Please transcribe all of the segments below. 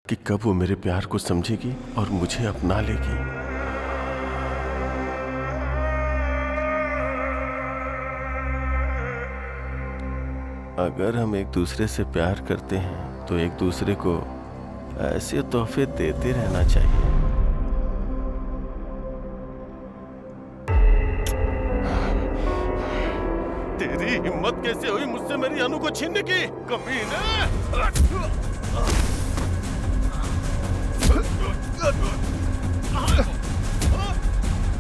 कि कब वो मेरे प्यार को समझेगी और मुझे अपना लेगी। अगर हम एक दूसरे से प्यार करते हैं तो एक दूसरे को ऐसे तोहफे देते रहना चाहिए। तेरी हिम्मत कैसे हुई मुझसे मेरी अनु को छीनने की, कमीने!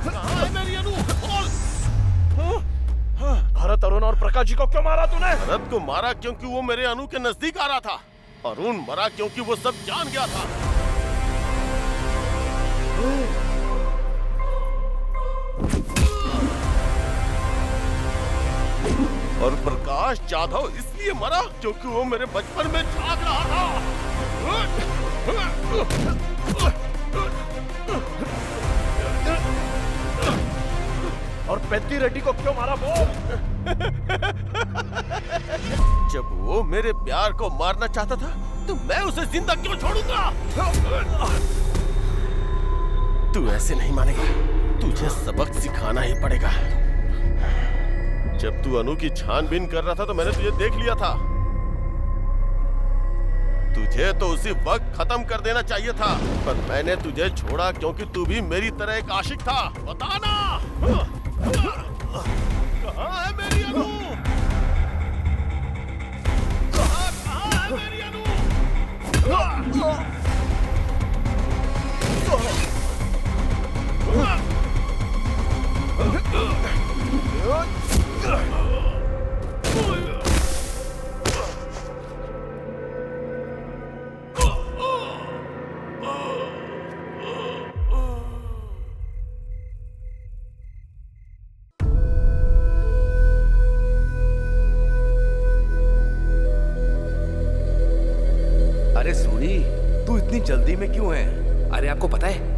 कहाँ है मेरी अनु? बोल! भरत, अरुण और प्रकाश जी को क्यों मारा तूने? भरत को मारा क्योंकि वो मेरे अनु के नजदीक आ रहा था। अरुण मरा क्योंकि वो सब जान गया था। और प्रकाश जाधव इसलिए मरा क्योंकि वो मेरे बचपन में झांक रहा था। और पेद्दी रेड्डी को क्यों मारा वो? जब वो मेरे प्यार को मारना चाहता था तो मैं उसे जिंदा क्यों छोड़ूंगा? तू ऐसे नहीं मानेगा, तुझे सबक सिखाना ही पड़ेगा। जब तू अनु की छानबीन कर रहा था तो मैंने तुझे देख लिया था। तुझे तो उसी वक्त खत्म कर देना चाहिए था, पर मैंने तुझे छोड़ा क्योंकि तू भी मेरी तरह एक आशिक था। बताना कहाँ है मेरी अनु? कहाँ है मेरी अनु? अरे सूरी, तू इतनी जल्दी में क्यों है? अरे आपको पता है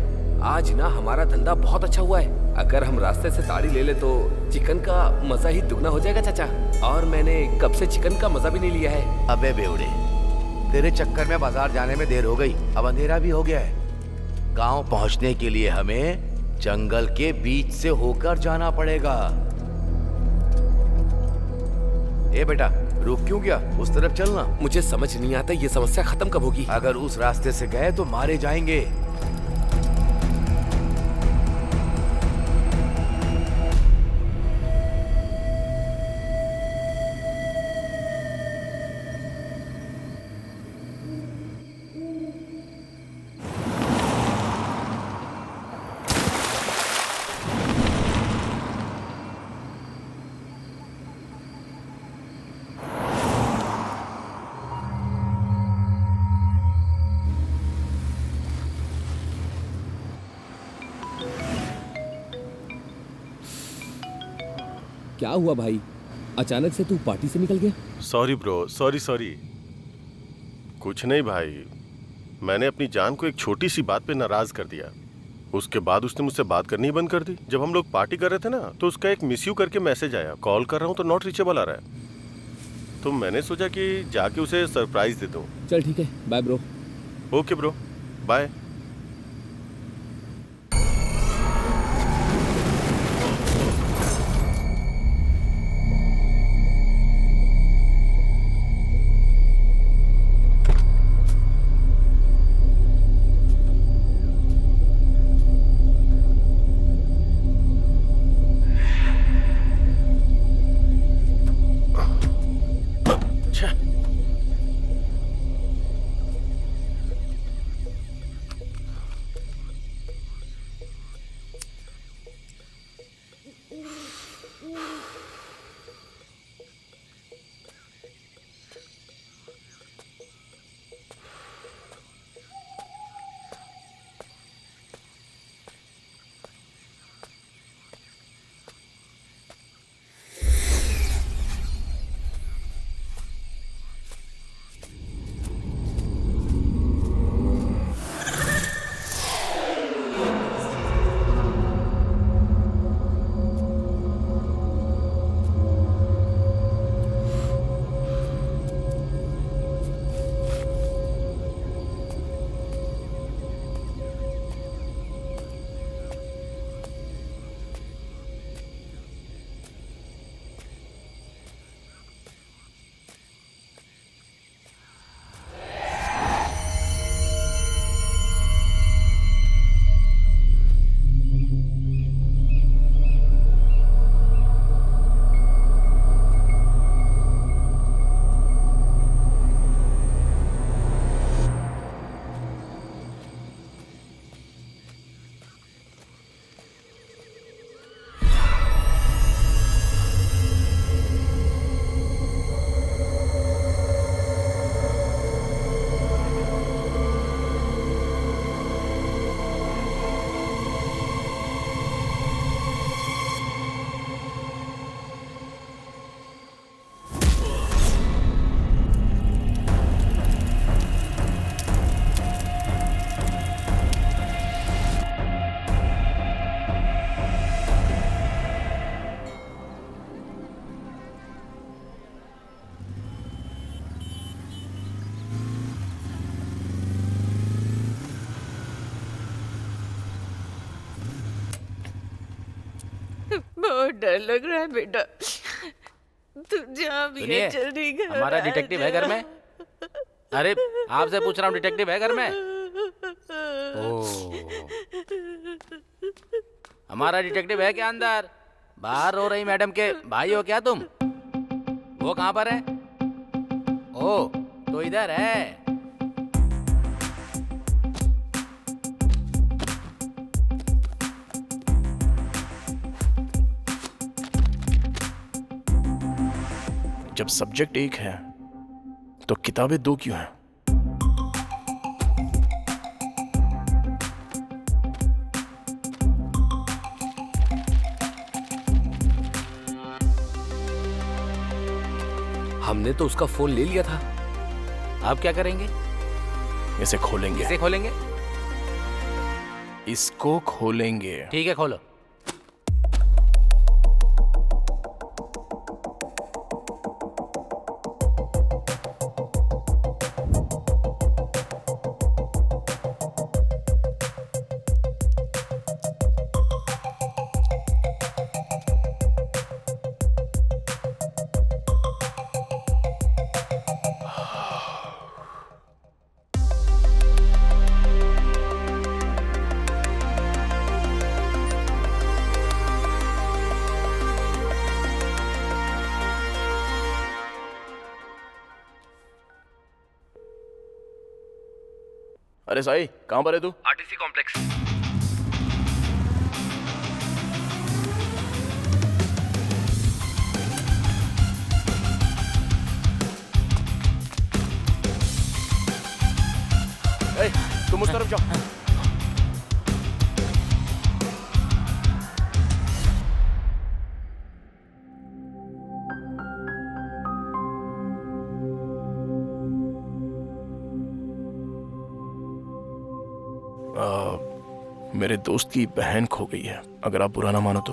आज ना हमारा धंधा बहुत अच्छा हुआ है। अगर हम रास्ते से ताड़ी ले ले तो चिकन का मजा ही दुगना हो जाएगा चाचा। और मैंने कब से चिकन का मजा भी नहीं लिया है। अबे बेवड़े, तेरे चक्कर में बाजार जाने में देर हो गई, अब अंधेरा भी हो गया है। गांव पहुंचने के लिए हमें जंगल के बीच से होकर जाना पड़ेगा। ए बेटा, रुक क्यों गया? उस तरफ चलना। मुझे समझ नहीं आता ये समस्या खत्म कब होगी। अगर उस रास्ते से गए तो मारे जाएंगे। क्या हुआ भाई, अचानक से तू पार्टी से निकल गया? Sorry bro, sorry. कुछ नहीं भाई, मैंने अपनी जान को एक छोटी सी बात पे नाराज कर दिया। उसके बाद उसने मुझसे बात करनी ही बंद कर दी। जब हम लोग पार्टी कर रहे थे ना तो उसका एक मिस यू करके मैसेज आया। कॉल कर रहा हूँ तो नॉट रीचेबल आ रहा है। तो मैंने सोचा कि जाके उसे सरप्राइज दे दूँ। चल ठीक है, bye bro. Okay bro, bye. बहुत डर लग रहा है बेटा। तू जहाँ भी है सुनिए, जल्दी घर हमारा आ डिटेक्टिव जा। है घर में। अरे आपसे पूछ रहा हूँ, डिटेक्टिव है घर में? ओह, हमारा डिटेक्टिव है क्या अंदर? बाहर रो रही मैडम के भाई हो क्या तुम? वो कहाँ पर है? ओ, तो इधर है। जब सब्जेक्ट एक है तो किताबें दो क्यों हैं? हमने तो उसका फोन ले लिया था। आप क्या करेंगे? इसे खोलेंगे। इसे खोलेंगे? इसको खोलेंगे। ठीक है, खोलो। अरे साई, कहाँ पर है तू? RTC complex. ए, तुम उस तरफ जाओ। मेरे दोस्त की बहन खो गई है। अगर आप बुरा ना मानो तो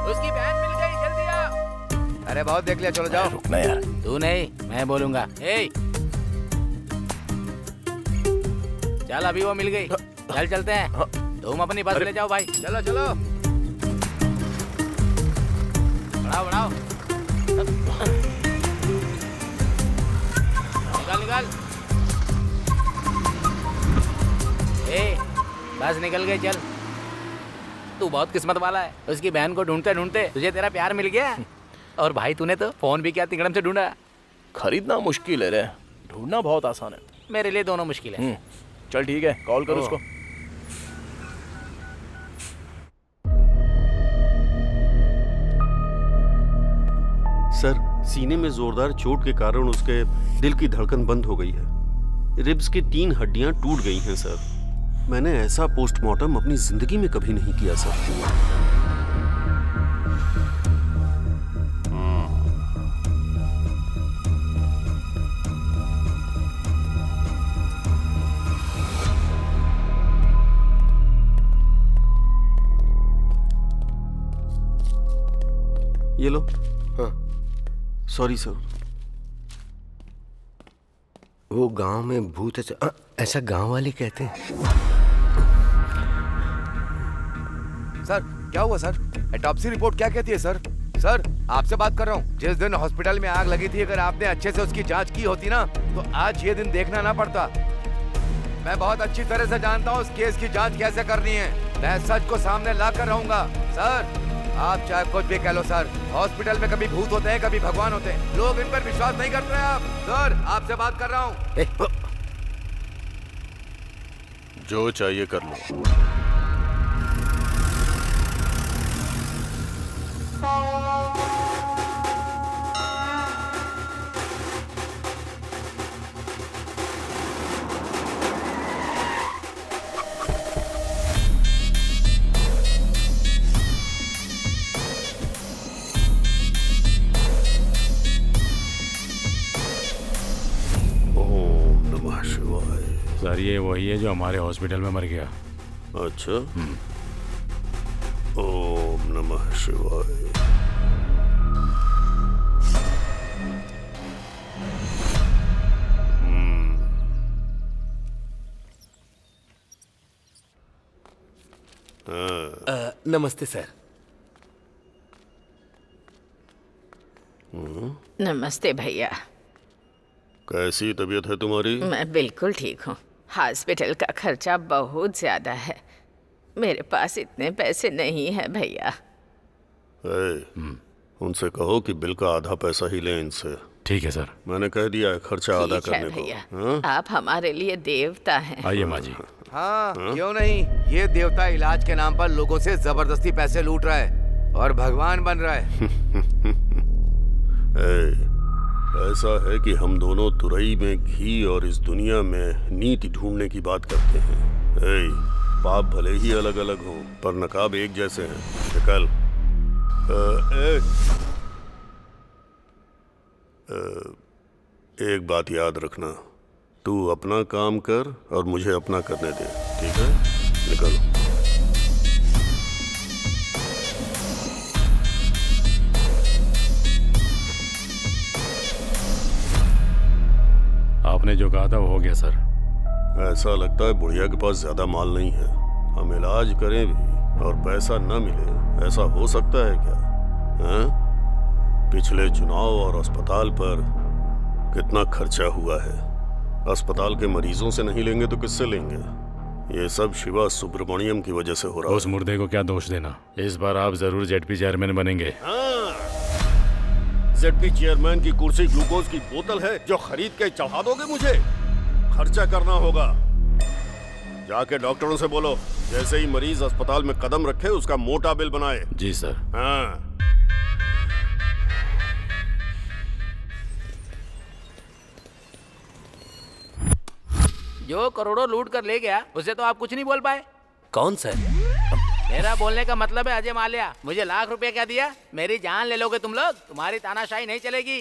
उसकी बहन मिल गई, जल्दी आ। अरे बहुत देख लिया, चलो जाओ। रुकना यार। तू नहीं, मैं बोलूंगा। ए, चल अभी वो मिल गई, चल चलते हैं। तुम अपनी बस ले जाओ भाई। चलो चलो। बढ़ाओ बढ़ाओ। निकाल निकाल। ए, बस निकल गई, चल। तू बहुत किस्मत वाला है। उसकी बहन को ढूंढते ढूंढते तुझे तेरा प्यार मिल गया। और भाई तूने तो फोन भी क्या तिकड़म से ढूंढा। खरीदना मुश्किल है रे, ढूंढना बहुत आसान है। मेरे लिए दोनों मुश्किल है। चल ठीक है, कॉल कर उसको। सर, सीने में जोरदार चोट के कारण उसके दिल की धड़कन बंद हो गई है। रिब्स की 3 हड्डियां टूट गई हैं सर। मैंने ऐसा पोस्टमार्टम अपनी जिंदगी में कभी नहीं किया सर। ये लो। हाँ, सॉरी सर। वो गांव में भूत है, ऐसा गांव वाले कहते हैं। सर क्या हुआ सर? ऑटोप्सी रिपोर्ट क्या कहती है सर? सर आपसे बात कर रहा हूँ। जिस दिन हॉस्पिटल में आग लगी थी, अगर आपने अच्छे से उसकी जांच की होती ना तो आज ये दिन देखना ना पड़ता। मैं बहुत अच्छी तरह से जानता हूँ उस केस की जांच कैसे करनी है। मैं सच को सामने ला कर रहूंगा। सर आप चाहे कुछ भी कह लो सर, हॉस्पिटल में कभी भूत होते हैं, कभी भगवान होते हैं। लोग इन पर विश्वास नहीं करते हैं। आप सर आपसे बात कर रहा हूँ। जो चाहिए कर लो। ओम नमः शिवाय। ये वही है जो हमारे हॉस्पिटल में मर गया। अच्छा। ओम नमः शिवाय। नमस्ते सर। नमस्ते भैया। कैसी तबीयत है तुम्हारी? मैं बिल्कुल ठीक हूँ। हॉस्पिटल का खर्चा बहुत ज्यादा है, मेरे पास इतने पैसे नहीं है भैया। उनसे कहो कि बिल का आधा पैसा ही लें इनसे। ठीक है सर। मैंने कह दिया है खर्चा आधा ठीक है करने को। भैया, हाँ? आप हमारे लिए देवता हैं। आइए माँ जी। हाँ, क्यों नहीं। ये देवता इलाज के नाम पर लोगों से जबरदस्ती पैसे लूट रहा है और भगवान बन रहा है। ऐसा है कि हम दोनों तुरई में घी और इस दुनिया में नीति ढूंढने की बात करते हैं। पाप भले ही अलग अलग हों पर नकाब एक जैसे हैं। निकल। एक बात याद रखना, तू अपना काम कर और मुझे अपना करने दे, ठीक है? निकल। आपने जो कहा था वो हो गया सर। ऐसा लगता है बुढ़िया के पास ज्यादा माल नहीं है। हम इलाज करें भी और पैसा न मिले, ऐसा हो सकता है क्या? हाँ? पिछले चुनाव और अस्पताल पर कितना खर्चा हुआ है। अस्पताल के मरीजों से नहीं लेंगे तो किससे लेंगे? ये सब शिवा सुब्रमण्यम की वजह से हो रहा है। उस मुर्दे को क्या दोष देना? इस बार आप जरूर जेडपी चेयरमैन बनेंगे। जेडपी चेयरमैन की कुर्सी ग्लूकोज की बोतल है जो खरीद के चढ़ा दोगे मुझे? खर्चा करना होगा। जाके डॉक्टरों से बोलो जैसे ही मरीज अस्पताल में कदम रखे उसका मोटा बिल बनाए। जी सर। हाँ। जो करोड़ों लूट कर ले गया उसे तो आप कुछ नहीं बोल पाए। कौन सर? मेरा बोलने का मतलब है अजय माल्या। मुझे लाख रुपए क्या दिया? मेरी जान ले लोगे तुम लोग? तुम्हारी तानाशाही नहीं चलेगी।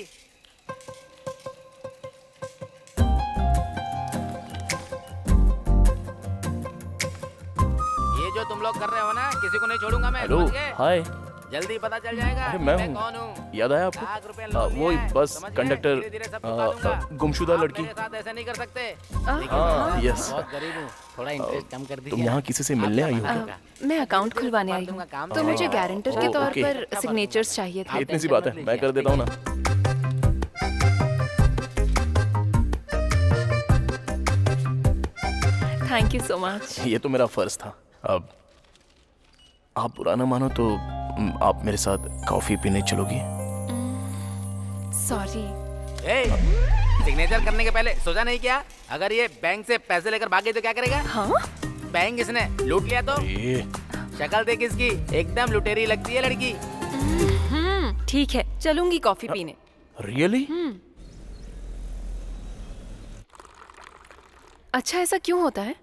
ये जो तुम लोग कर रहे हो ना, किसी को नहीं छोड़ूंगा मैं। हेलो, समझ गए? हाय। जल्दी पता चल जाएगा अरे मैं हूँ। कौन हूँ। याद आया आपको? लाख रुपए लोन वो लिया है, बस समझ गए? कंडक्टर धीरे-धीरे सब चुका दूंगा। गुमशुदा आप लड़की। मेरे साथ ऐसा नहीं कर सकते। हाँ, यस। बहुत गरीब हूँ, थोड़ा इंटरेस्ट कम कर दीजिए। तुम यहाँ किसी से मिलने आई हो? मैं अकाउंट खुलवाने आई हूँ, तो मुझे गारंटर के ओह, तौर ओके। पर सिग्नेचर्स चाहिए थे। इतनी सी बात है, मैं कर देता हूँ ना। Thank you so much. ये तो मेरा फर्ज था। अब आप बुरा ना मानो तो आप मेरे साथ कॉफी पीने चलोगी? सॉरी। सिग्नेचर करने के पहले सोचा नहीं क्या? अगर ये बैंक से पैसे लेकर भाग गई तो क्या करेगा? हाँ? बैंक इसने लूट लिया तो? शक्ल देख इसकी, एकदम लुटेरी लगती है लड़की। ठीक है, चलूंगी कॉफी पीने। रियली? अच्छा, ऐसा क्यों होता है?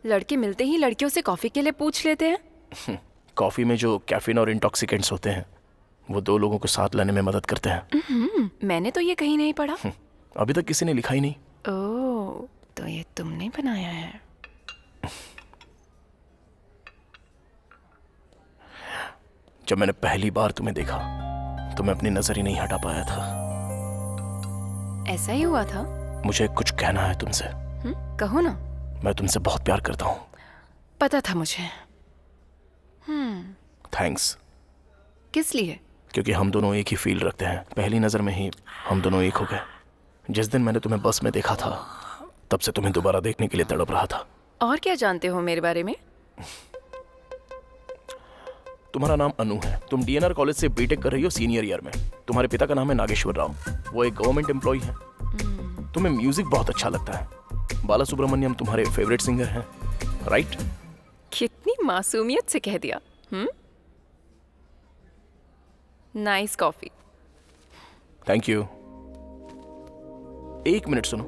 लड़के मिलते ही लड़कियों से कॉफी के लिए पूछ लेते हैं। कॉफी में जो कैफीन और इंटॉक्सिकेंट्स होते हैं वो दो लोगों को साथ लाने में मदद करते हैं। मैंने तो ये कहीं नहीं पढ़ा। अभी तक किसी ने लिखा ही नहीं। ओह, तो ये तुमने बनाया है। जब मैंने पहली बार तुम्हें देखा तो मैं अपनी नजर ही नहीं हटा पाया था। ऐसा ही हुआ था? मुझे कुछ कहना है तुमसे। कहो ना। मैं तुमसे बहुत प्यार करता हूँ। पता था मुझे। थैंक्स। किस लिए? क्योंकि हम दोनों एक ही फील रखते हैं। पहली नजर में ही हम दोनों एक हो गए। जिस दिन मैंने तुम्हें बस में देखा था तब से तुम्हें दोबारा देखने के लिए तड़प रहा था। और क्या जानते हो मेरे बारे में? तुम्हारा नाम अनु है। तुम डीएनआर कॉलेज से बीटेक कर रही हो सीनियर ईयर में। तुम्हारे पिता का नाम है नागेश्वर राव, वो एक गवर्नमेंट एम्प्लॉय है। तुम्हें म्यूजिक बहुत अच्छा लगता है। बाला सुब्रमण्यम तुम्हारे फेवरेट सिंगर हैं, राइट? कितनी मासूमियत से कह दिया। Nice coffee. Thank you. एक मिनट सुनो,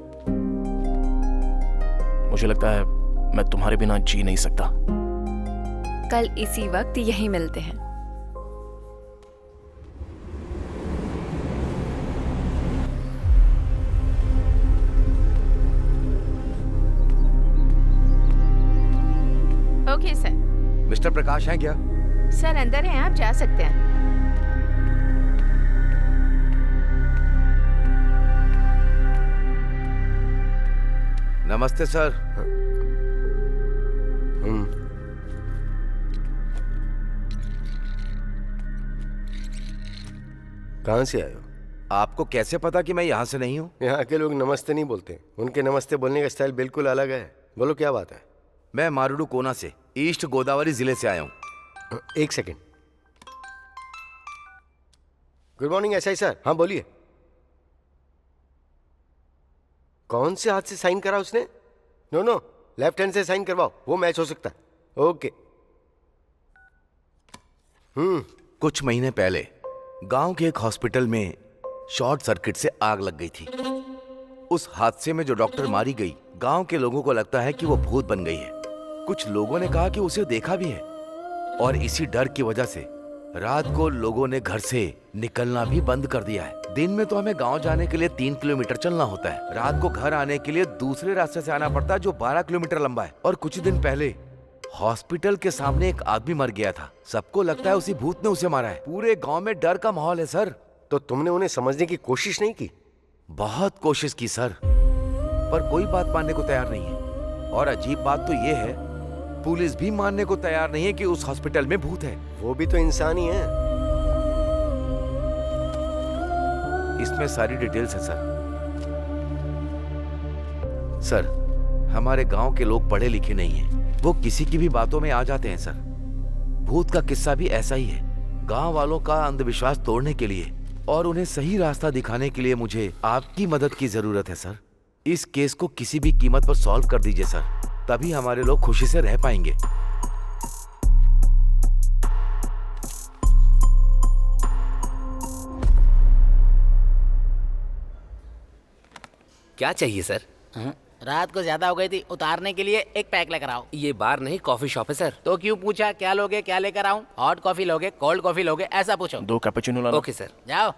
मुझे लगता है मैं तुम्हारे बिना जी नहीं सकता। कल इसी वक्त यहीं मिलते हैं। मिस्टर प्रकाश हैं क्या? सर अंदर हैं, आप जा सकते हैं। नमस्ते सर। कहाँ से आए हो? आपको कैसे पता कि मैं यहाँ से नहीं हूँ? यहाँ के लोग नमस्ते नहीं बोलते, उनके नमस्ते बोलने का स्टाइल बिल्कुल अलग है। बोलो क्या बात है? मैं मारुडू कोना से, ईस्ट गोदावरी जिले से आया हूँ। एक second. Good morning SI sir. हाँ बोलिए। कौन से हाथ से साइन करा उसने? नो, लेफ्ट हैंड से साइन करवाओ, वो मैच हो सकता है। ओके। कुछ महीने पहले गांव के एक हॉस्पिटल में शॉर्ट सर्किट से आग लग गई थी। उस हादसे में जो डॉक्टर मारी गई, गांव के लोगों को लगता है कि वो भूत बन गई है। कुछ लोगों ने कहा कि उसे देखा भी है, और इसी डर की वजह से रात को लोगों ने घर से निकलना भी बंद कर दिया है। दिन में तो हमें गांव जाने के लिए 3 किलोमीटर चलना होता है, रात को घर आने के लिए दूसरे रास्ते से आना पड़ता है जो 12 किलोमीटर लंबा है। और कुछ दिन पहले हॉस्पिटल के सामने एक आदमी मर गया था। सबको लगता है उसी भूत ने उसे मारा है। पूरे गांव में डर का माहौल है सर। तो तुमने उन्हें समझने की कोशिश नहीं की? बहुत कोशिश की सर, पर कोई बात मानने को तैयार नहीं है। और अजीब बात तो ये है, पुलिस भी मानने को तैयार नहीं है कि उस हॉस्पिटल में भूत है। वो भी तो इंसान ही है। इसमें सारी डिटेल्स है सर। सर, हमारे गांव के लोग पढ़े लिखे नहीं हैं, वो किसी की भी बातों में आ जाते हैं सर। भूत का किस्सा भी ऐसा ही है। गांव वालों का अंधविश्वास तोड़ने के लिए और उन्हें सही रास्ता दिखाने के लिए मुझे आपकी मदद की जरूरत है सर। इस केस को किसी भी कीमत पर सॉल्व कर दीजिए सर, तभी हमारे लोग खुशी से रह पाएंगे। क्या चाहिए सर? रात को ज्यादा हो गई थी, उतारने के लिए एक पैक लेकर आओ। ये बार नहीं, कॉफी शॉप है सर। तो क्यों पूछा क्या लोगे, क्या लेकर आऊं? हॉट कॉफी लोगे, कोल्ड कॉफी लोगे, ऐसा पूछो। 2 कैपुचिनो लाना। Okay sir. जाओ।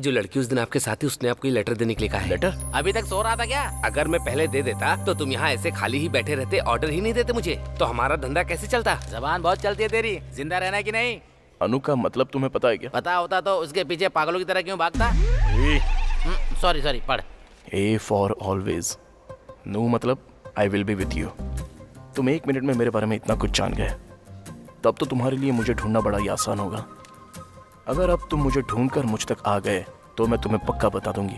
जो लड़की उस दिन आपके साथ थी, उसने आपको ये लेटर देने के लिए कहा है। लेटर? अभी तक सो रहा था क्या? अगर मैं पहले दे देता तो तुम यहाँ ऐसे खाली ही बैठे रहते, ऑर्डर ही नहीं देते मुझे, तो हमारा धंधा कैसे चलता? जबान बहुत चलती है तेरी, जिंदा रहना है कि नहीं? अनु का मतलब तुम्हें पता है क्या? पता होता तो उसके पीछे पागलों की तरह क्यों भागता? सॉरी पढ़। A for always. नो मतलब I will be with you. तुम 1 मिनट में मेरे बारे में इतना कुछ जान गए, तब तो तुम्हारे लिए मुझे ढूंढना बड़ा ही आसान होगा। अगर अब तुम मुझे ढूंढकर मुझ तक आ गए तो मैं तुम्हें पक्का बता दूंगी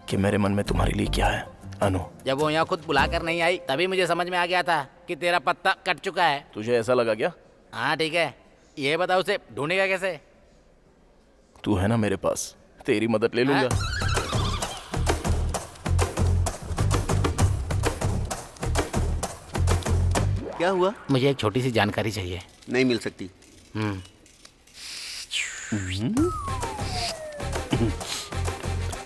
कि मेरे मन में तुम्हारे लिए क्या है। अनु, जब वो यहाँ खुद बुलाकर नहीं आई तभी मुझे समझ में आ गया था कि तेरा पत्ता कट चुका है। तुझे ऐसा लगा क्या? हाँ ठीक है, ये बता उसे ढूंढेगा कैसे? तू है ना मेरे पास, तेरी मदद ले लूंगा। क्या हुआ? मुझे एक छोटी सी जानकारी चाहिए। नहीं मिल सकती।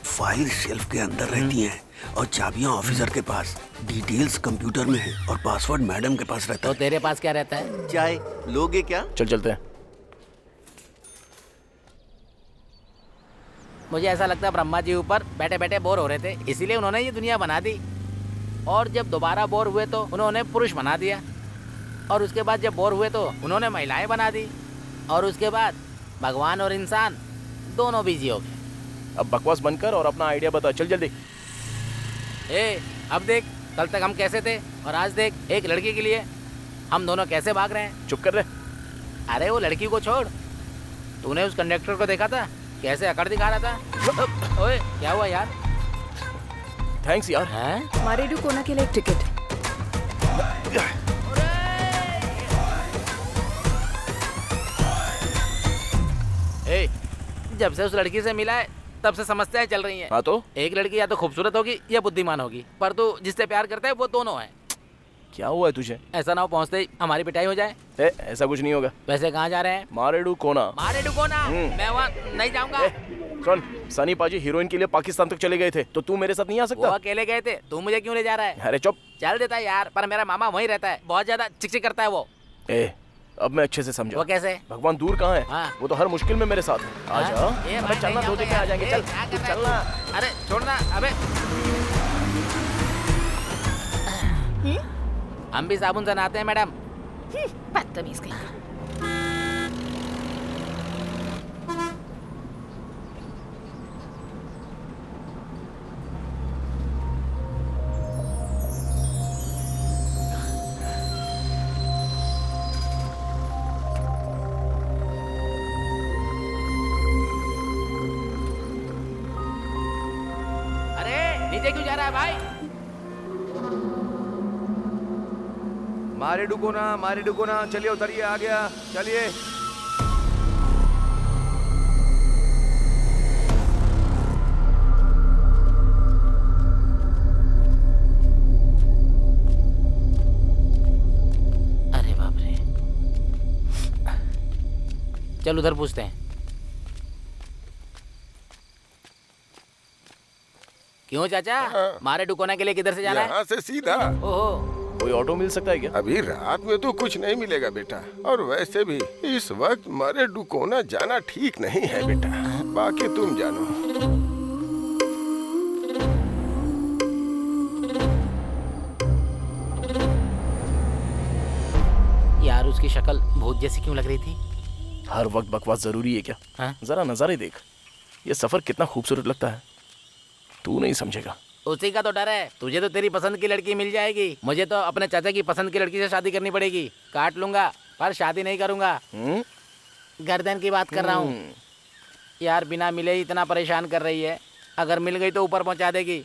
फाइल शेल्फ के अंदर रहती हैं और चाबियां ऑफिसर के पास, डिटेल्स कंप्यूटर में है और पासवर्ड मैडम के पास रहता तो तेरे पास क्या रहता है? चाय लोगे क्या? चल चलते हैं। मुझे ऐसा लगता है ब्रह्मा जी ऊपर बैठे बैठे बोर हो रहे थे, इसीलिए उन्होंने ये दुनिया बना दी। और जब दोबारा बोर हुए तो उन्होंने पुरुष बना दिया, और उसके बाद जब बोर हुए तो उन्होंने महिलाएं बना दी, और उसके बाद भगवान और इंसान दोनों बिजी हो गए। अब बकवास बनकर और अपना आइडिया बता, चल जल्दी। अब देख, कल तक हम कैसे थे और आज देख, एक लड़की के लिए हम दोनों कैसे भाग रहे हैं। चुप कर रहे। अरे वो लड़की को छोड़, तूने उस कंडक्टर को देखा था कैसे अकड़ दिखा रहा था? ओए क्या हुआ यार? थैंक्स यार। हैं? मारेडू कोना के लिए एक टिकट। जब से उस लड़की से मिला है तब से समस्याएं चल रही हैं। हाँ तो? एक लड़की या तो खूबसूरत होगी या बुद्धिमान होगी, पर तू जिससे प्यार करता है वो दोनों है। क्या हुआ है तुझे? ऐसा ना हो पहुँचते ही हमारी पिटाई हो जाए। ऐसा कुछ नहीं होगा। वैसे कहाँ जा रहे हैं? मारेडू कोना। मारेडू कोना? मैं वहाँ नहीं जाऊँगा। सुन, सनी पाजी हीरोइन के लिए पाकिस्तान तक चले गए थे, तो तू मेरे साथ नहीं आ वो सकता? अकेले गए थे, तू मुझे क्यों ले जा रहा है? अरे चुप। चल देता है यार, पर मेरा मामा वहीं रहता है, बहुत ज्यादा चिकचिक करता है वो। अब मैं अच्छे से समझा। वो कैसे? भगवान दूर कहाँ है? हाँ। वो तो हर मुश्किल में मेरे साथ है। आजा। अबे चलना, 2 दिन में आ जाएंगे। चल चलना। अरे छोड़ना। अबे हम भी साबुन से नहाते हैं मैडम। बदतमीज कहीं का। अरे नीचे क्यों जा रहा है भाई? मारे डुको ना, चलिए उतरिए, आ गया, चलिए। अरे बाप रे, चल उधर पूछते हैं। क्यों चाचा, मारे डुकोना के लिए किधर से जाना है? यहाँ से सीधा। ओहो, कोई ऑटो मिल सकता है क्या? अभी रात में तो कुछ नहीं मिलेगा बेटा, और वैसे भी इस वक्त मारे डुकोना जाना ठीक नहीं है बेटा, बाकी तुम जानो। यार उसकी शक्ल भूत जैसी क्यों लग रही थी? हर वक्त बकवास जरूरी है क्या? हाँ? जरा नजारे देख, ये सफर कितना खूबसूरत लगता है, तू नहीं समझेगा। उसी का तो डर है, तुझे तो तेरी पसंद की लड़की मिल जाएगी, मुझे तो अपने चाचा की पसंद की लड़की से शादी करनी पड़ेगी। काट लूंगा पर शादी नहीं करूंगा। गर्दन की बात कर रहा हूँ यार, बिना मिले ही इतना परेशान कर रही है, अगर मिल गई तो ऊपर पहुंचा देगी।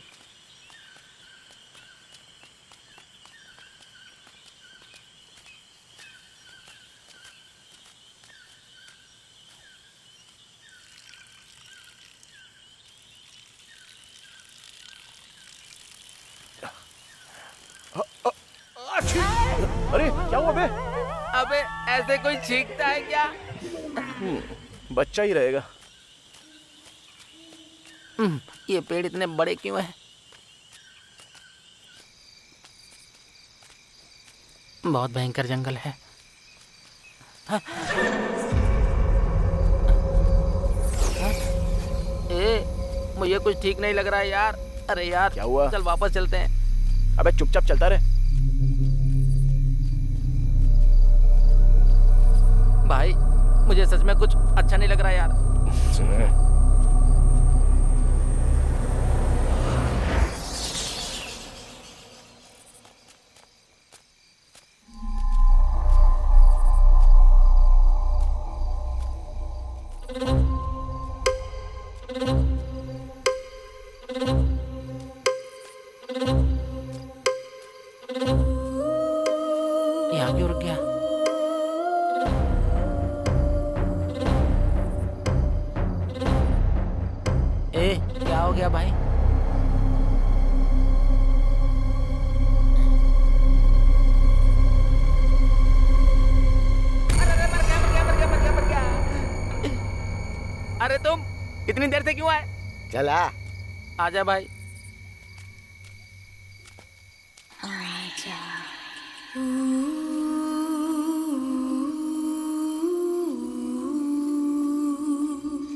अरे क्या हुआ बे? अबे ऐसे कोई छींकता है क्या? बच्चा ही रहेगा। ये पेड़ इतने बड़े क्यों हैं? बहुत भयंकर जंगल है। मुझे कुछ ठीक नहीं लग रहा है यार। अरे यार क्या हुआ? चल वापस चलते हैं। अबे चुपचाप चलता रहे। भाई मुझे सच में कुछ अच्छा नहीं लग रहा यार। यहाँ क्यों रुक गया? क्या हो गया भाई? अरे तुम इतनी देर से क्यों आए? चला आजा भाई।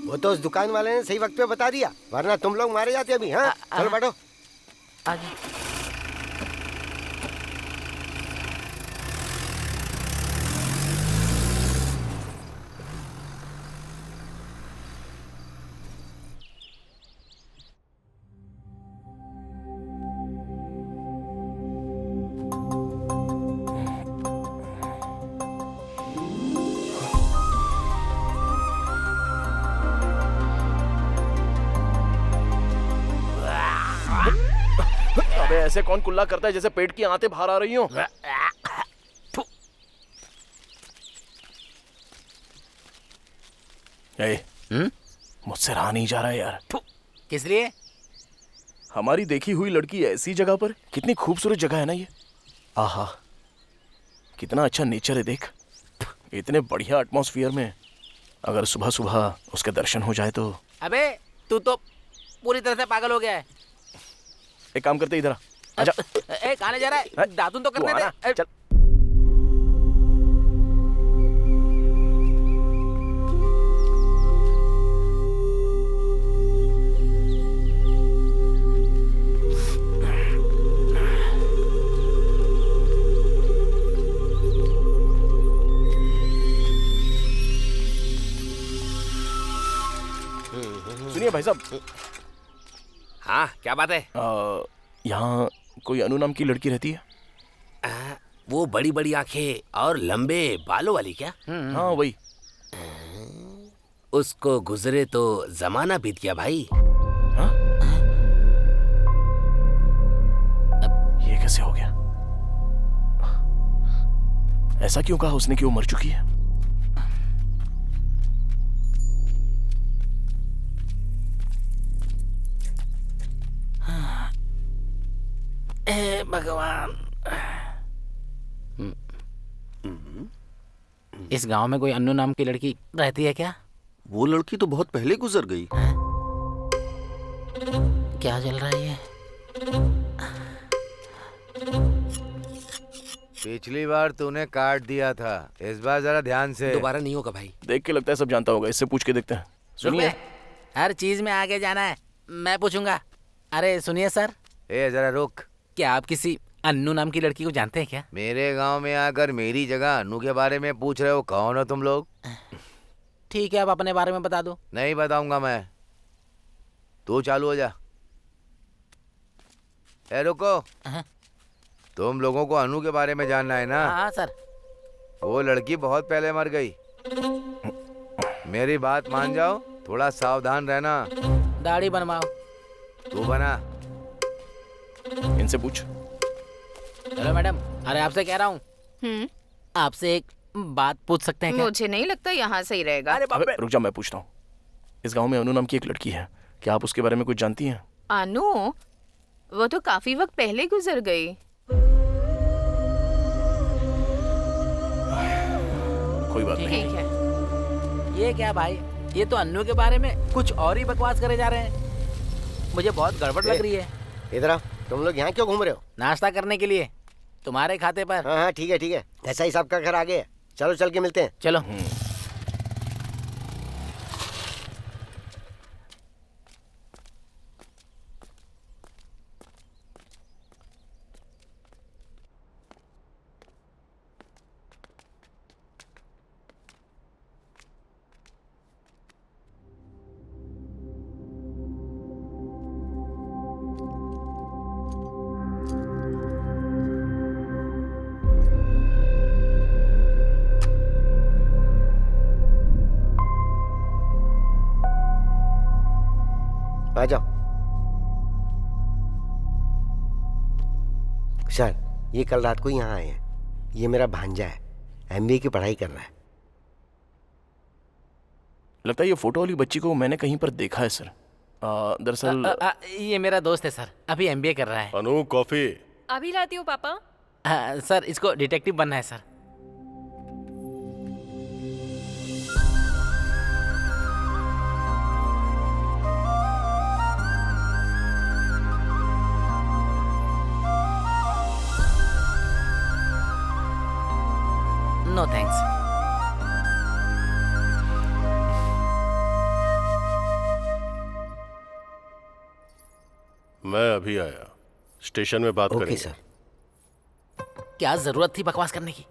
वो तो उस दुकान वाले ने सही वक्त पे बता दिया, वरना तुम लोग मारे जाते अभी। हाँ चलो बैठो। आजा। अबे ऐसे कौन कुल्ला करता है जैसे पेट की आंतें बाहर आ रही हो? मुझसे रहा नहीं जा रहा है यार। किस लिए? हमारी देखी हुई लड़की ऐसी जगह पर, कितनी खूबसूरत जगह है ना ये। आहा कितना अच्छा नेचर है देख, इतने बढ़िया एटमॉस्फेयर में अगर सुबह सुबह उसके दर्शन हो जाए तो। अबे तू तो पूरी तरह से पागल हो गया है। एक काम करते इधर आजा। कहाँ ले जा रहा है? दातुन तो करने दे। चल। सुनिए भाई साहब। हाँ क्या बात है? यहाँ कोई अनु नाम की लड़की रहती है? वो बड़ी बड़ी आंखें और लंबे बालों वाली क्या? हाँ वही। उसको गुजरे तो जमाना बीत गया भाई। हाँ? ये कैसे हो गया? ऐसा क्यों कहा उसने कि वो मर चुकी है? भगवान, इस गांव में कोई अन्नू नाम की लड़की रहती है क्या? वो लड़की तो बहुत पहले गुजर गई। क्या चल रहा है ये? पिछली बार तूने काट दिया था, इस बार जरा ध्यान से। दोबारा नहीं होगा भाई। देख के लगता है सब जानता होगा, इससे पूछ के देखते हैं। सुनिए, हर चीज में आगे जाना है, मैं पूछूंगा। अरे सुनिए सर। ए जरा रुक। क्या आप किसी अन्नू नाम की लड़की को जानते हैं क्या? मेरे गांव में आकर मेरी जगह अन्नू के बारे में पूछ रहे हो? कौन हो तुम लोग? ठीक है, आप अपने बारे में बता दो। नहीं बताऊंगा मैं, तू चालू हो जा। ए रुको, तुम लोगों को अनु के बारे में जानना है ना? हाँ सर। वो लड़की बहुत पहले मर गई। मेरी बात मान जाओ, थोड़ा सावधान रहना। दाढ़ी बनवाओ। तू बना। इनसे पूछ। हेलो मैडम, अरे आपसे कह रहा हूँ, आपसे एक बात पूछ सकते हैं क्या? मुझे नहीं लगता यहाँ सही रहेगा। अबे, रुक जा, मैं पूछता हूँ। इस गांव में अनु नाम की एक लड़की है, क्या आप उसके बारे में कुछ जानती हैं? अनु? वो तो काफी वक्त पहले गुजर गई। कोई बात नहीं। ठीक है। ये क्या भाई, ये तो अन्नू के बारे में कुछ और ही बकवास करे जा रहे हैं। मुझे बहुत गड़बड़ लग रही है। इधर आओ। तुम लोग यहाँ क्यों घूम रहे हो? नाश्ता करने के लिए, तुम्हारे खाते पर। हाँ हाँ ठीक है ठीक है, ऐसा ही सबका घर आगे है। चलो चल के मिलते हैं। चलो। आ जाओ। सर, ये कल रात को यहाँ आए हैं। ये मेरा भांजा है, एमबीए की पढ़ाई कर रहा है। लगता है ये फोटो वाली बच्ची को मैंने कहीं पर देखा है सर। दरअसल ये मेरा दोस्त है सर, अभी एमबीए कर रहा है। अनु कॉफी। अभी लाती हूँ पापा। सर इसको डिटेक्टिव बनना है सर। No thanks. मैं अभी आया, स्टेशन में बात करेंगे। सर। क्या जरूरत थी बकवास करने की?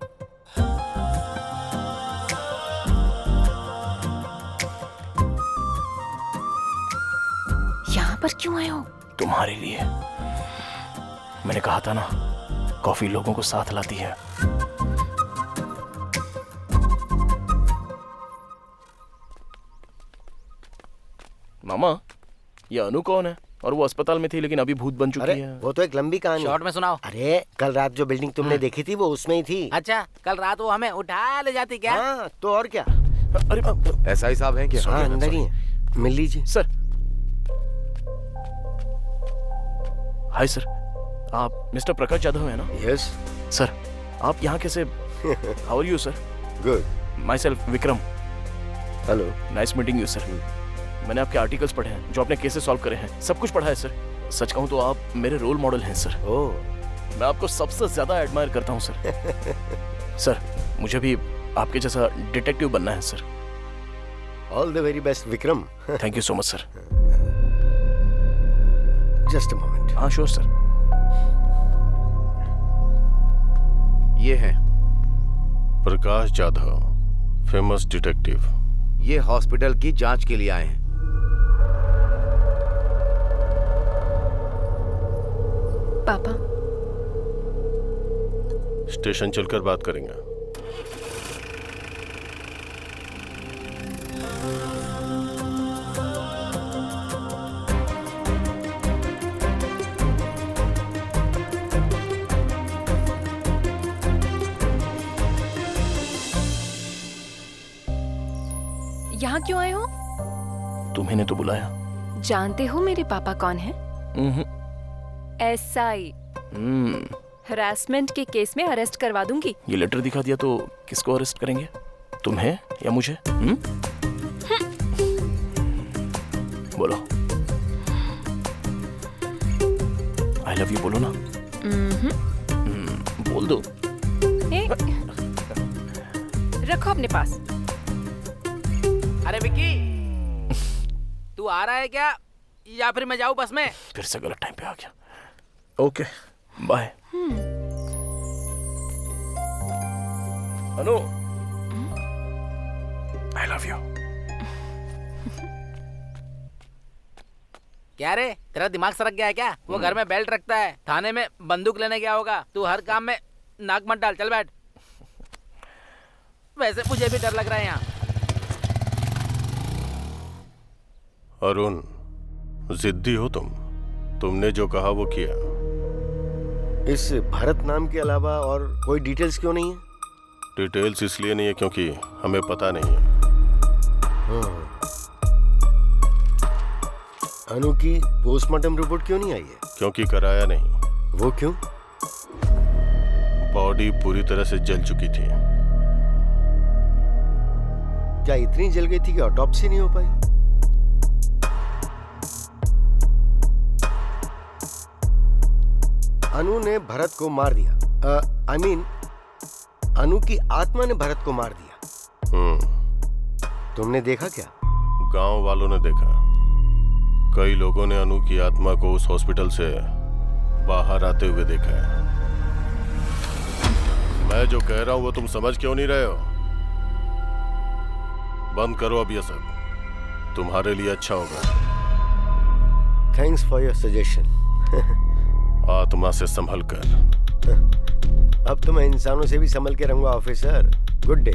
यहाँ पर क्यों आए हो? तुम्हारे लिए। मैंने कहा था ना, कॉफी लोगों को साथ लाती है। मामा, ये अनु कौन है? और वो अस्पताल में थी लेकिन अभी भूत बन चुकी है। वो तो एक लंबी कहानी। शॉर्ट में सुनाओ। अरे कल रात जो बिल्डिंग तुमने देखी थी वो उसमें ही थी। अच्छा, कल रात वो हमें उठा ले जाती क्या? हाँ, तो और क्या। अरे ऐसा ही साहब है क्या? हाँ अंदर ही है, मिल लीजिए। सर। हाय सर, आप मिस्टर प्रकाश यादव है ना? यस सर, आप यहाँ कैसे? How are you sir? Good. My self Vikram. Hello. Nice meeting you sir. मैंने आपके आर्टिकल्स पढ़े हैं, जो आपने केसेस सॉल्व करे हैं, सब कुछ पढ़ा है सर। सच कहूँ तो आप मेरे रोल मॉडल हैं सर। ओह, मैं आपको सबसे ज्यादा एडमायर करता हूँ सर। सर, मुझे भी आपके जैसा डिटेक्टिव बनना है sir. All the very best Vikram. Thank you so much sir. Just a moment. हाँ श्योर सर। ये है प्रकाश जाधव, फेमस डिटेक्टिव। ये हॉस्पिटल की जांच के लिए आए हैं। पापा। स्टेशन चलकर बात करेंगे। यहाँ क्यों आए हो? तुम्हें तो बुलाया। जानते हो मेरे पापा कौन है? SI। हरासमेंट के केस में अरेस्ट करवा दूंगी। ये लेटर दिखा दिया तो किसको अरेस्ट करेंगे? तुम्हें या मुझे? बोलो। आई लव यू बोलो ना। बोल दो। रखो अपने पास। अरे विक्की, तू आ रहा है क्या या फिर मैं जाऊं बस में? फिर से गलत टाइम पे आ गया। Okay, bye. Anu, I love you. क्या रे, तेरा दिमाग सरक गया है क्या? वो घर में बेल्ट रखता है, थाने में बंदूक लेने गया होगा। तू हर काम में नाक मत डाल, चल बैठ। वैसे मुझे भी डर लग रहा है यहाँ। अरुण, जिद्दी हो तुम। तुमने जो कहा वो किया। इस भरत नाम के अलावा और कोई डिटेल्स क्यों नहीं है? डिटेल्स इसलिए नहीं है क्योंकि हमें पता नहीं है। अनु की पोस्टमार्टम रिपोर्ट क्यों नहीं आई है? क्योंकि कराया नहीं। वो क्यों? बॉडी पूरी तरह से जल चुकी थी। क्या इतनी जल गई थी कि ऑटोप्सी नहीं हो पाई? अनु ने भरत को मार दिया। आई मीन अनु की आत्मा ने भरत को मार दिया। तुमने देखा क्या? गांव वालों ने देखा। कई लोगों ने अनु की आत्मा को उस हॉस्पिटल से बाहर आते हुए देखा है। मैं जो कह रहा हूं वो तुम समझ क्यों नहीं रहे हो? बंद करो अब ये सब, तुम्हारे लिए अच्छा होगा। Thanks for your suggestion. आत्मा से संभल कर। अब तो मैं इंसानों से भी संभल के रहूंगा ऑफिसर। Good day.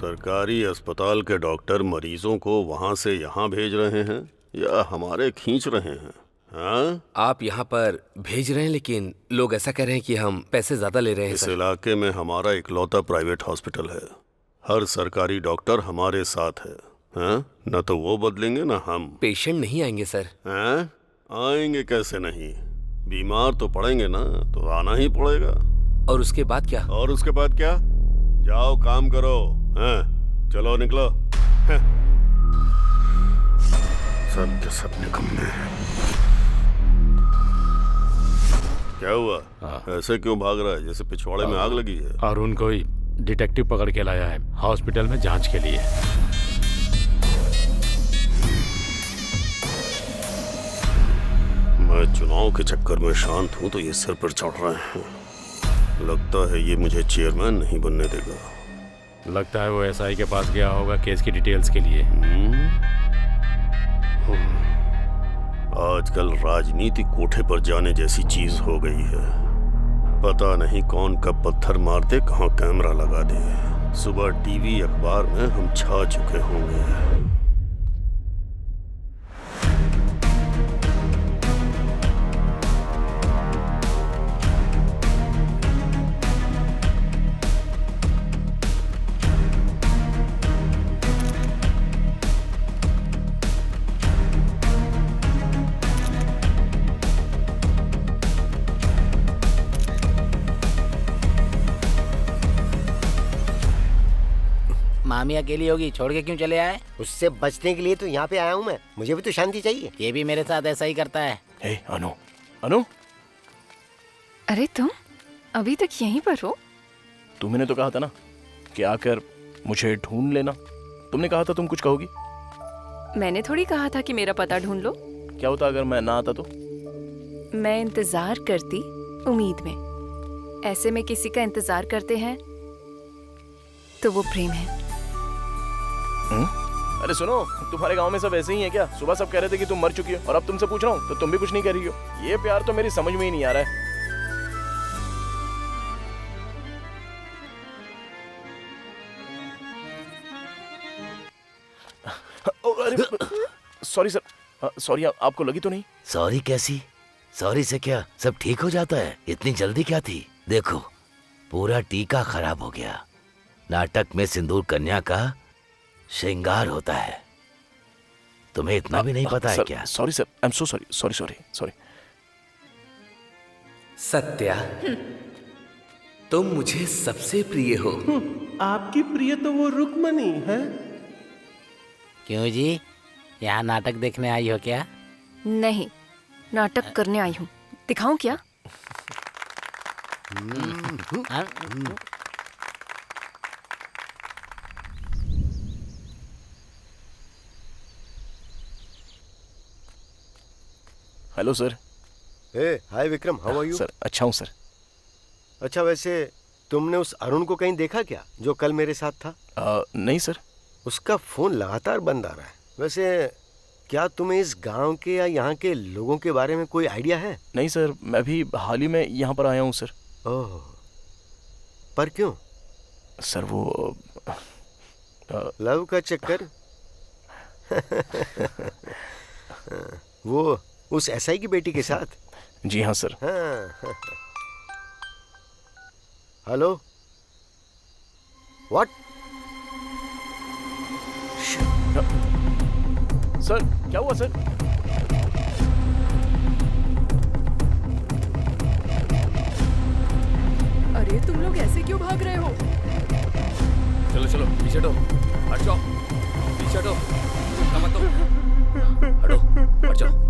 सरकारी अस्पताल के डॉक्टर मरीजों को वहां से यहाँ भेज रहे हैं या हमारे खींच रहे हैं? हाँ? आप यहाँ पर भेज रहे हैं, लेकिन लोग ऐसा कह रहे हैं कि हम पैसे ज्यादा ले रहे हैं। इस इलाके में हमारा इकलौता प्राइवेट हॉस्पिटल है। हर सरकारी डॉक्टर हमारे साथ है। हाँ? न तो वो बदलेंगे न हम। पेशेंट नहीं आएंगे सर। हाँ? आएंगे कैसे नहीं? बीमार तो पड़ेंगे ना, तो आना ही पड़ेगा। और उसके बाद क्या? और उसके बाद क्या? जाओ काम करो। हाँ? चलो निकलो। हाँ? सब के सब निकम्मे हैं। क्या हुआ? ऐसे क्यों भाग रहा है जैसे पिछवाड़े में आग लगी है? अरुण को ही डिटेक्टिव पकड़ के लाया है हॉस्पिटल में जांच के लिए। मैं चुनाव के चक्कर में शांत हूं तो ये सिर पर चढ़ रहे हैं। लगता है ये मुझे चेयरमैन नहीं बनने देगा। लगता है वो SI के पास गया होगा केस की डिटेल्स के लिए। आजकल राजनीति कोठे पर जाने जैसी चीज हो गई है। पता नहीं कौन कब पत्थर मार दे, कहाँ कैमरा लगा दे। सुबह टीवी अखबार में हम छा चुके होंगे। मामी अकेली होगी, छोड़ के क्यों चले आए? उससे बचने के लिए तो यहाँ पे आया हूँ मैं। मुझे भी तो शांति चाहिए। ये भी मेरे साथ ऐसा ही करता है। हे अनु, अनु। अरे तुम अभी तक यहीं पर हो? तुमने तो कहा था ना कि आकर मुझे ढूंढ लेना। तुमने कहा था तुम कुछ कहोगी। मैंने थोड़ी कहा था कि मेरा पता ढूंढ लो। क्या होता अगर मैं ना आता तो? मैं इंतजार करती उम्मीद में। ऐसे में किसी का इंतजार करते हैं तो वो प्रेम है। अरे सुनो, तुम्हारे गांव में सब ऐसे ही है क्या? सुबह सब कह रहे थे कि तुम मर चुकी हो और अब तुमसे पूछ रहा हूँ तो तुम भी कुछ नहीं कह रही हो। ये प्यार तो मेरी समझ में ही नहीं आ रहा है। सॉरी सर, सॉरी, आपको लगी तो नहीं? सॉरी कैसी? सॉरी से क्या सब ठीक हो जाता है? इतनी जल्दी क्या थी? देखो पूरा टीका खराब हो गया। नाटक में सिंदूर कन्या का श्रृंगार होता है, तुम्हें इतना भी नहीं पता है क्या? Sorry sir, I am so sorry, sorry sorry sorry. Satya, तुम मुझे सबसे प्रिय हो। आपकी प्रिय तो वो रुक्मणी है। क्यों जी, यहाँ नाटक देखने आई हो क्या? नहीं, नाटक करने आई हूँ। दिखाऊं क्या? Hello sir. Hi Vikram, how are you? Sir अच्छा हूँ सर। अच्छा, वैसे तुमने उस अरुण को कहीं देखा क्या जो कल मेरे साथ था? नहीं सर। उसका फोन लगातार बंद आ रहा है। वैसे क्या तुम्हें इस गांव के या यहाँ के लोगों के बारे में कोई आइडिया है? नहीं सर, मैं भी हाल ही में यहाँ पर आया हूँ सर। ओह, पर क्यों? सर वो लव का चक्कर? वो उस एसआई की बेटी के साथ? जी हाँ सर। हाँ। Hello, what? सर क्या हुआ सर? अरे तुम लोग ऐसे क्यों भाग रहे हो? चलो चलो पीछे हटो, हट जाओ, पीछे हटो, मत दो, हटो, हट जाओ।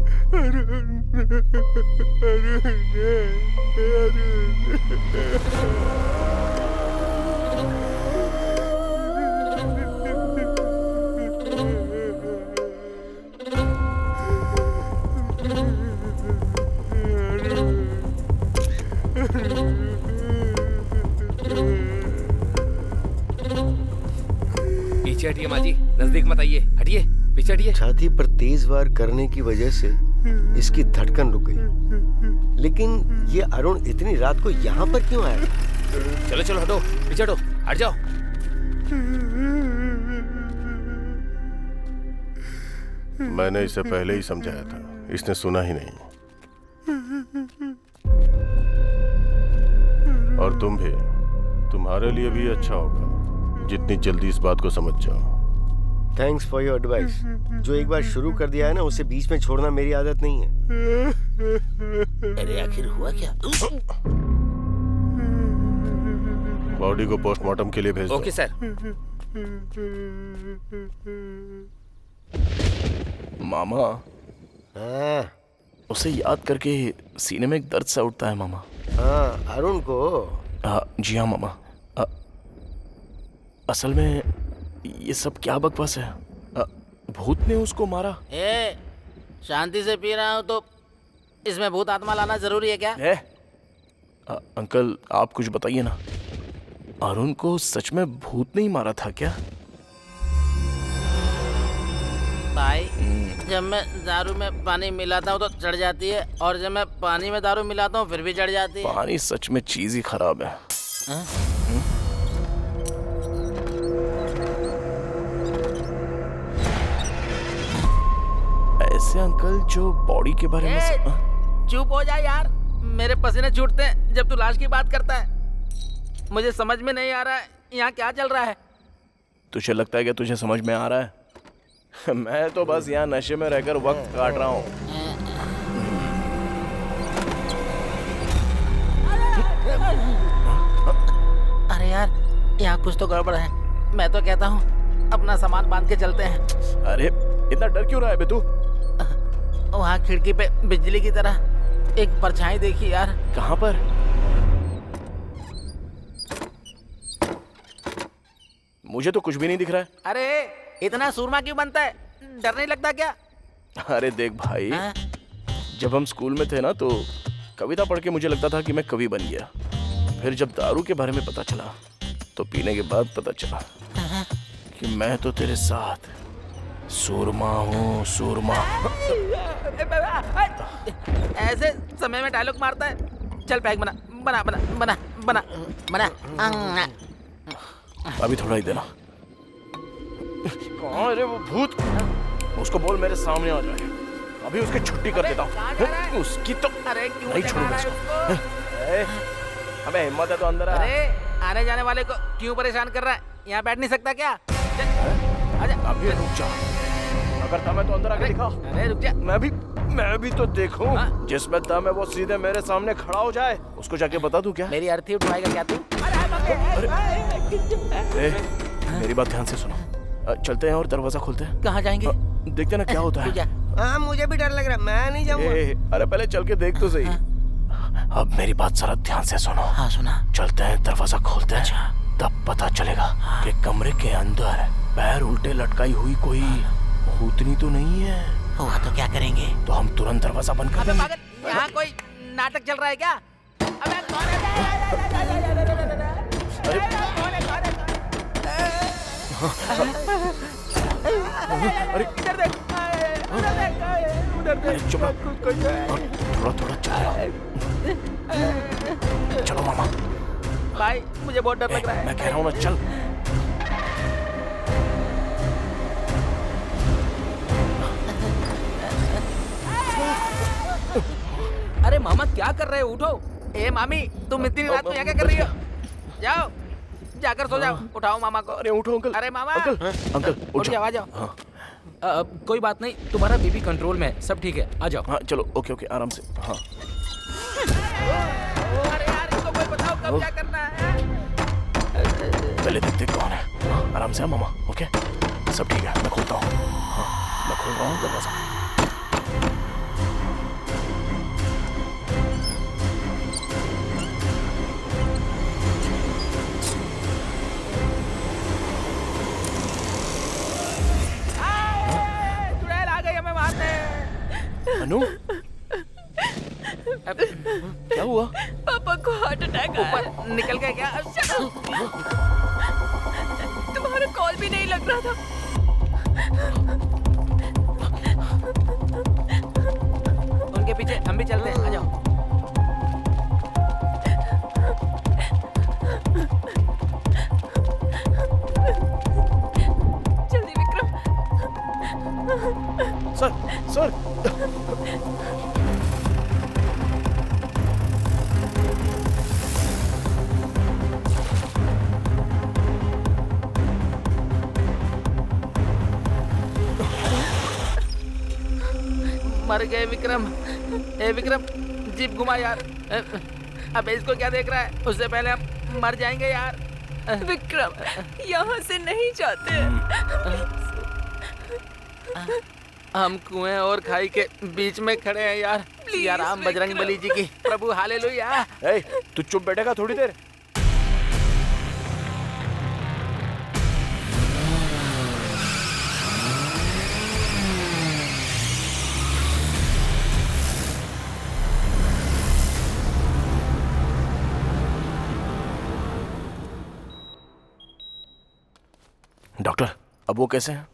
पीछे हटिए माँ जी, नजदीक मत आइए, हटिए, पीछे हटिए। छाती पर तेज वार करने की वजह से इसकी धड़कन रुक गई। लेकिन ये अरुण इतनी रात को यहाँ पर क्यों आया? चलो चलो हटो, पीछे हटो, हट जाओ। मैंने इसे पहले ही समझाया था, इसने सुना ही नहीं। और तुम भी, तुम्हारे लिए भी अच्छा होगा जितनी जल्दी इस बात को समझ जाओ। Thanks for your advice. जो एक बार शुरू कर दिया है ना, उसे बीच में छोड़ना मेरी आदत नहीं है। अरे आखिर हुआ क्या? बॉडी को पोस्टमार्टम के लिए भेज दो। Okay sir. मामा, उसे याद करके सीने में एक दर्द सा उठता है मामा। हाँ, अरुण को? जी हाँ मामा। असल में ये सब क्या बकवास है? भूत ने उसको मारा? शांति से पी रहा हूँ तो इसमें भूत आत्मा लाना जरूरी है क्या? अंकल आप कुछ बताइए ना, अरुण को सच में भूत नहीं मारा था क्या? भाई, जब मैं दारू में पानी मिलाता हूँ तो चढ़ जाती है, और जब मैं पानी में दारू मिलाता हूँ फिर भी चढ़ जाती है। पानी सच में चीज ही खराब है। ऐसे अंकल जो बॉडी के बारे में चुप हो जा यार, मेरे पसीने छूटते हैं जब तू लाश की बात करता है। मुझे समझ में नहीं आ रहा है यहाँ क्या चल रहा है। तुझे लगता है कि तुझे समझ में आ रहा है? मैं तो बस यहाँ नशे में रहकर वक्त काट रहा हूँ। अरे यार, यहाँ कुछ तो गड़बड़ है। मैं तो कहता हूँ अपना सामान बांध के चलते हैं। अरे इतना डर क्यों रहा है बे तू? वहाँ खिड़की पे बिजली की तरह एक परछाई देखी यार। कहाँ पर? मुझे तो कुछ भी नहीं दिख रहा है। अरे इतना सूरमा क्यों बनता है? डर नहीं लगता क्या? अरे देख भाई, जब हम स्कूल में थे ना तो कविता पढ़ के मुझे लगता था कि मैं कवि बन गया। फिर जब दारू के बारे में पता चला तो पीने के बाद पता चला कि मैं तो तेरे साथ सूरमा हूँ, सूरमा। ऐसे समय में डायलॉग मारता है। चल पैक बना बना बना बना बना बना। अभी थोड़ा ही देना। कहाँ रे वो भूत? उसको बोल मेरे सामने आ जाए। अभी उसकी छुट्टी कर देता हूँ। उसकी तो नहीं छोड़ूंगा इसको। अबे हिम्मत है तो अंदर आ। अरे आने जाने वाले को क्यों परेशान कर रहा है? यहाँ बैठ नहीं सकता क्या? आजा। अभी रुक जा। अगर दम है तो अंदर आके दिखा। अरे रुक जा। मैं भी तो देखूं। जिसमें दम है वो सीधे मेरे सामने खड़ा हो जाए। उसको जाके बता दूं क्या? मेरी अर्थी उठवाएगा क्या तू? मेरी बात ध्यान से सुनो। चलते हैं और दरवाजा खोलते हैं। कहाँ जाएंगे? देखते ना क्या होता है। हाँ मुझे भी डर लग रहा है, मैं नहीं जाऊंगा। अरे पहले चल के देख तो सही। अब मेरी बात जरा ध्यान से सुनो। हाँ सुना। चलते हैं, दरवाजा खोलते हैं। तब पता चलेगा कि कमरे के अंदर पैर उल्टे लटकाई हुई कोई भूतनी तो नहीं है। हुआ तो क्या करेंगे? तो हम तुरंत दरवाजा बंद कर देंगे। यहाँ कोई नाटक चल रहा है क्या? अबे कौन है? अरे इधर देख, उधर देख। चुप रहो। थोड़ा थोड़ा चलो मामा। भाई मुझे बहुत डर लग रहा है। मैं कह रहा हूँ ना, चल। अरे मामा क्या कर रहे हो? उठो। ए मामी तुम इतनी रात में यहाँ क्या कर रही हो? जाओ जाकर सो जाओ। उठाओ मामा को। अरे उठो अंकल। अरे मामा। अंकल उठ जाओ, आ जाओ। कोई बात नहीं, तुम्हारा बीपी कंट्रोल में है, सब ठीक है, आ जाओ। हाँ चलो, ओके ओके, आराम से। हाँ अरे यार इसको कोई बताओ कब क्या करना है। पहले देखते कौन है। आराम से मामा। ओके सब ठीक है, मैं खोलता हूँ। मैं खोल रहा हूँ दरवाजा। अनु क्या हुआ? पापा को हार्ट अटैक ऊपर निकल गया क्या? तुम्हारा कॉल भी नहीं लग रहा था। उनके पीछे हम भी चलते हैं, आ जाओ। जल्दी विक्रम। सर सर मर गए विक्रम। ए विक्रम जीप घुमा यार। अब इसको क्या देख रहा है? उससे पहले हम मर जाएंगे यार। विक्रम यहाँ से नहीं जाते। हम कुएं और खाई के बीच में खड़े हैं यार। या राम बजरंग बली जी की प्रभु हालेलुया। तू चुप बैठेगा थोड़ी देर? डॉक्टर अब वो कैसे हैं?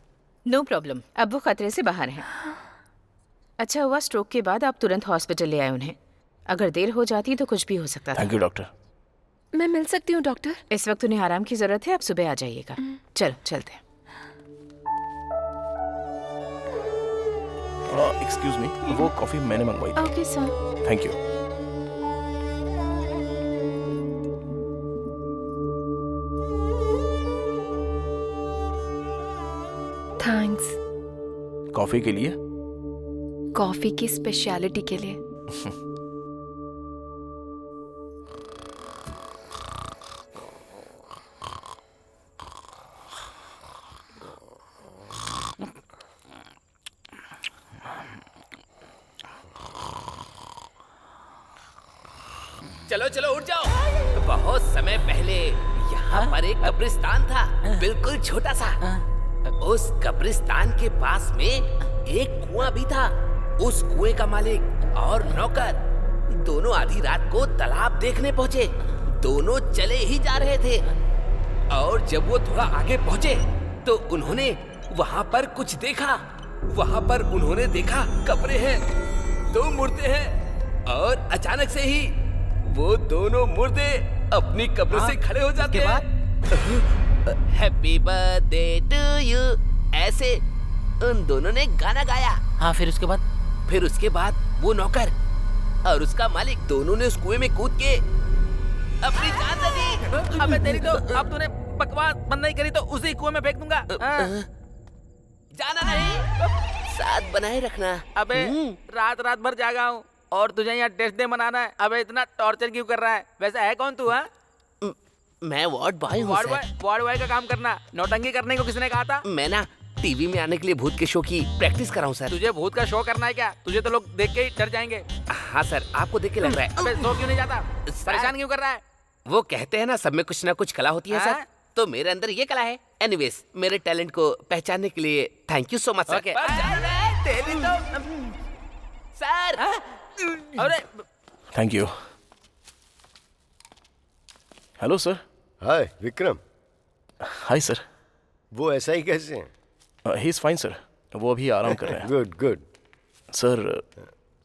नो प्रॉब्लम, अब वो खतरे से बाहर हैं। अच्छा हुआ स्ट्रोक के बाद आप तुरंत हॉस्पिटल ले आए उन्हें। अगर देर हो जाती तो कुछ भी हो सकता था। Thank you doctor. मैं मिल सकती हूँ डॉक्टर? इस वक्त उन्हें आराम की जरूरत है, आप सुबह आ जाइएगा। चलो चलते हैं। एक्सक्यूज मी, वो कॉफी मैंने मंगवाई थी। Okay sir. Thank you. Thanks. Coffee के लिए? कॉफी की स्पेशलिटी के लिए। चलो चलो उठ जाओ। बहुत समय पहले यहाँ पर एक कब्रिस्तान था, बिल्कुल छोटा सा। उस कब्रिस्तान के पास में एक कुआं भी था। उस कुएं का मालिक और नौकर दोनों आधी रात को तालाब देखने पहुंचे। दोनों चले ही जा रहे थे और जब वो थोड़ा आगे पहुंचे तो उन्होंने वहां पर कुछ देखा। वहां पर उन्होंने देखा कब्रें हैं, 2 मुर्दे हैं और अचानक से ही वो दोनों मुर्दे अपनी कब्र से खड़े हो जाते हैं। हैप्पी बर्थडे टू यू ऐसे उन दोनों ने गाना गाया। हाँ, फिर उसके बाद वो नौकर और उसका मालिक दोनों ने उस कुएं में कूद के अपनी जान दे दी। अबे तेरी तो, अब तूने बकवास बंद नहीं करी तो उसी कुएं में फेंक दूंगा। जाना नहीं, साथ बनाए रखना। अबे रात भर जागा हूँ और तुझे यहाँ टेस्ट डे मनाना है। अबे इतना टॉर्चर क्यों कर रहा है? वैसे है कौन तू? हाँ, मैं वार्ड बॉय हूँ। वार्ड बॉय का काम करना, नौटंकी करने को किसने कहा था? मैं ना टीवी में आने के लिए भूत के शो की प्रैक्टिस कर रहा हूँ सर। तुझे भूत का शो करना है क्या? तुझे तो लोग देख के ही डर जाएंगे। हाँ सर, आपको देख के लग रहा है। अबे सो क्यों नहीं जाता? परेशान क्यों कर रहा है? वो कहते हैं ना सब में कुछ ना कुछ कला होती है सर, तो मेरे अंदर ये कला है। एनीवेज, मेरे टैलेंट को पहचानने के लिए thank you so much sir. तेरी तो सर। अरे thank you. Hello sir. Hi Vikram. Hi sir. वो ऐसा ही कैसे हैं? ही इज फाइन सर, वो अभी आराम कर रहे हैं। Good good. सर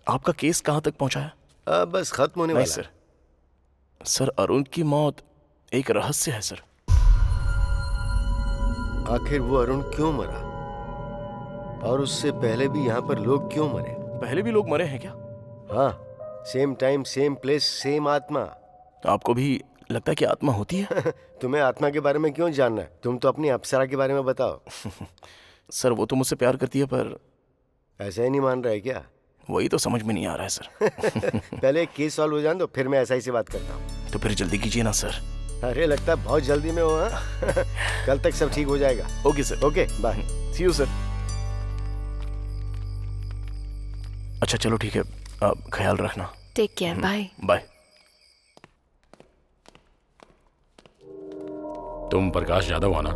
आपका केस कहाँ तक पहुँचा है? बस खत्म होने वाला है। सर अरुण की मौत एक रहस्य है सर। आखिर वो अरुण क्यों मरा और उससे पहले भी यहाँ पर लोग क्यों मरे? पहले भी लोग मरे हैं क्या? हाँ, same time same place same आत्मा। आपको भी लगता है कि आत्मा होती है? तुम्हें आत्मा के बारे में क्यों जानना है? तुम तो अपनी अप्सरा के बारे में बताओ। सर वो तो मुझसे प्यार करती है, पर ऐसा ही नहीं मान रहा है क्या? वही तो समझ में नहीं आ रहा है सर। पहले एक केस सॉल्व हो जाए तो फिर मैं ऐसा ही से बात करता हूँ। तो फिर जल्दी कीजिए ना सर। अरे लगता है बहुत जल्दी में हो। हाँ? कल तक सब ठीक हो जाएगा। Okay sir. Okay bye. See you sir. अच्छा चलो ठीक है, आप ख्याल रखना। Take care. Bye bye. तुम प्रकाश यादव हो ना?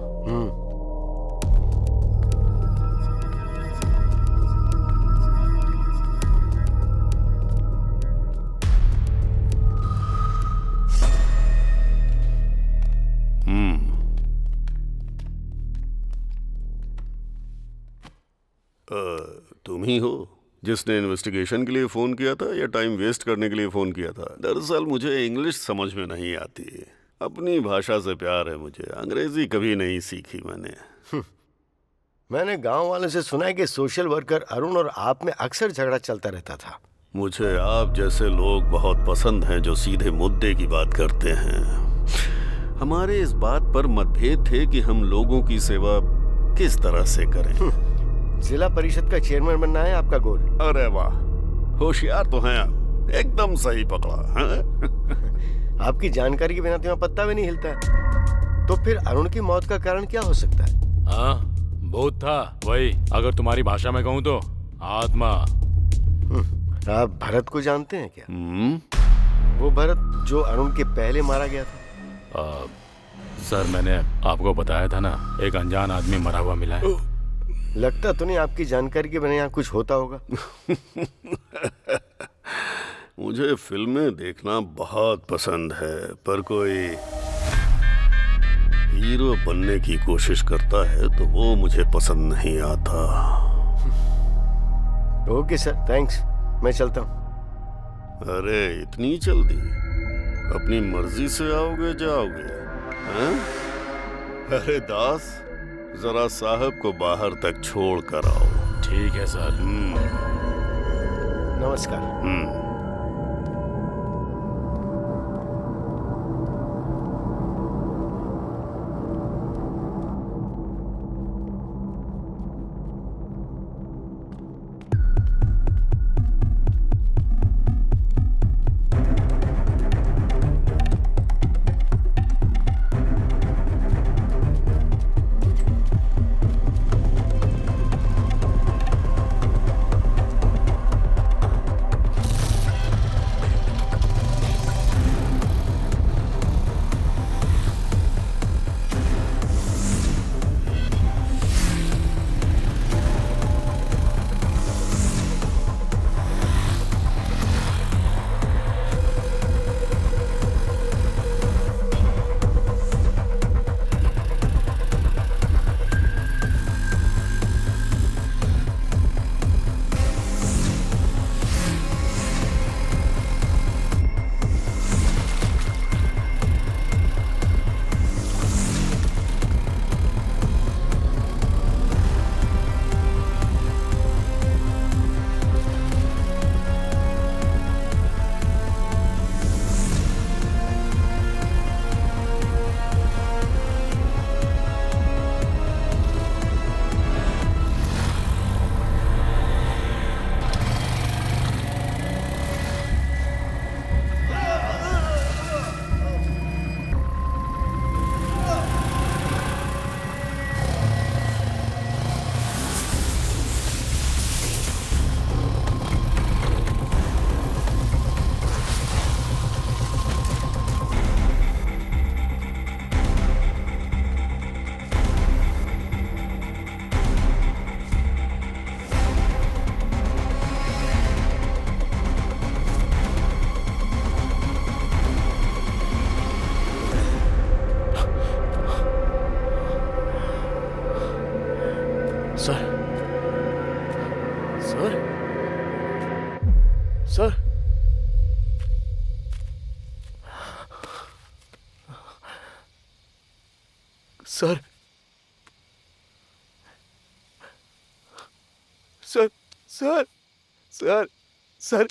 तुम ही हो जिसने इन्वेस्टिगेशन के लिए फ़ोन किया था या टाइम वेस्ट करने के लिए फ़ोन किया था? दरअसल मुझे इंग्लिश समझ में नहीं आती। अपनी भाषा से प्यार है मुझे, अंग्रेजी कभी नहीं सीखी मैंने। मैंने गांव वालों से सुना है कि सोशल वर्कर अरुण और आप में अक्सर झगड़ा चलता रहता था। मुझे आप जैसे लोग बहुत पसंद हैं जो सीधे मुद्दे की बात करते हैं। हमारे इस बात पर मतभेद थे कि हम लोगों की सेवा किस तरह से करें। जिला परिषद का चेयरमैन बनना है आपका गोल? अरे वाह, होशियार तो हैं आप, एकदम सही पकड़ा है? आपकी जानकारी के बिना तो यहाँ पत्ता भी नहीं हिलता है। तो फिर अरुण की मौत का कारण क्या हो सकता है? हाँ, भूत था वही, अगर तुम्हारी भाषा में कहूँ तो आत्मा। आप भरत को जानते हैं क्या? वो भरत जो अरुण के पहले मारा गया था। सर मैंने आपको बताया था ना, एक अनजान आदमी मरा हुआ मिला है। लगता तो नहीं आपकी जानकारी के बिना यहाँ कुछ होता होगा। मुझे फिल्में देखना बहुत पसंद है, पर कोई हीरो बनने की कोशिश करता है तो वो मुझे पसंद नहीं आता। ओके सर, थैंक्स, मैं चलता हूँ। अरे इतनी जल्दी? अपनी मर्जी से आओगे जाओगे? हैं? अरे दास, जरा साहब को बाहर तक छोड़ कर आओ। ठीक है सर। नमस्कार। Sir sir sir sir sir sir sir sir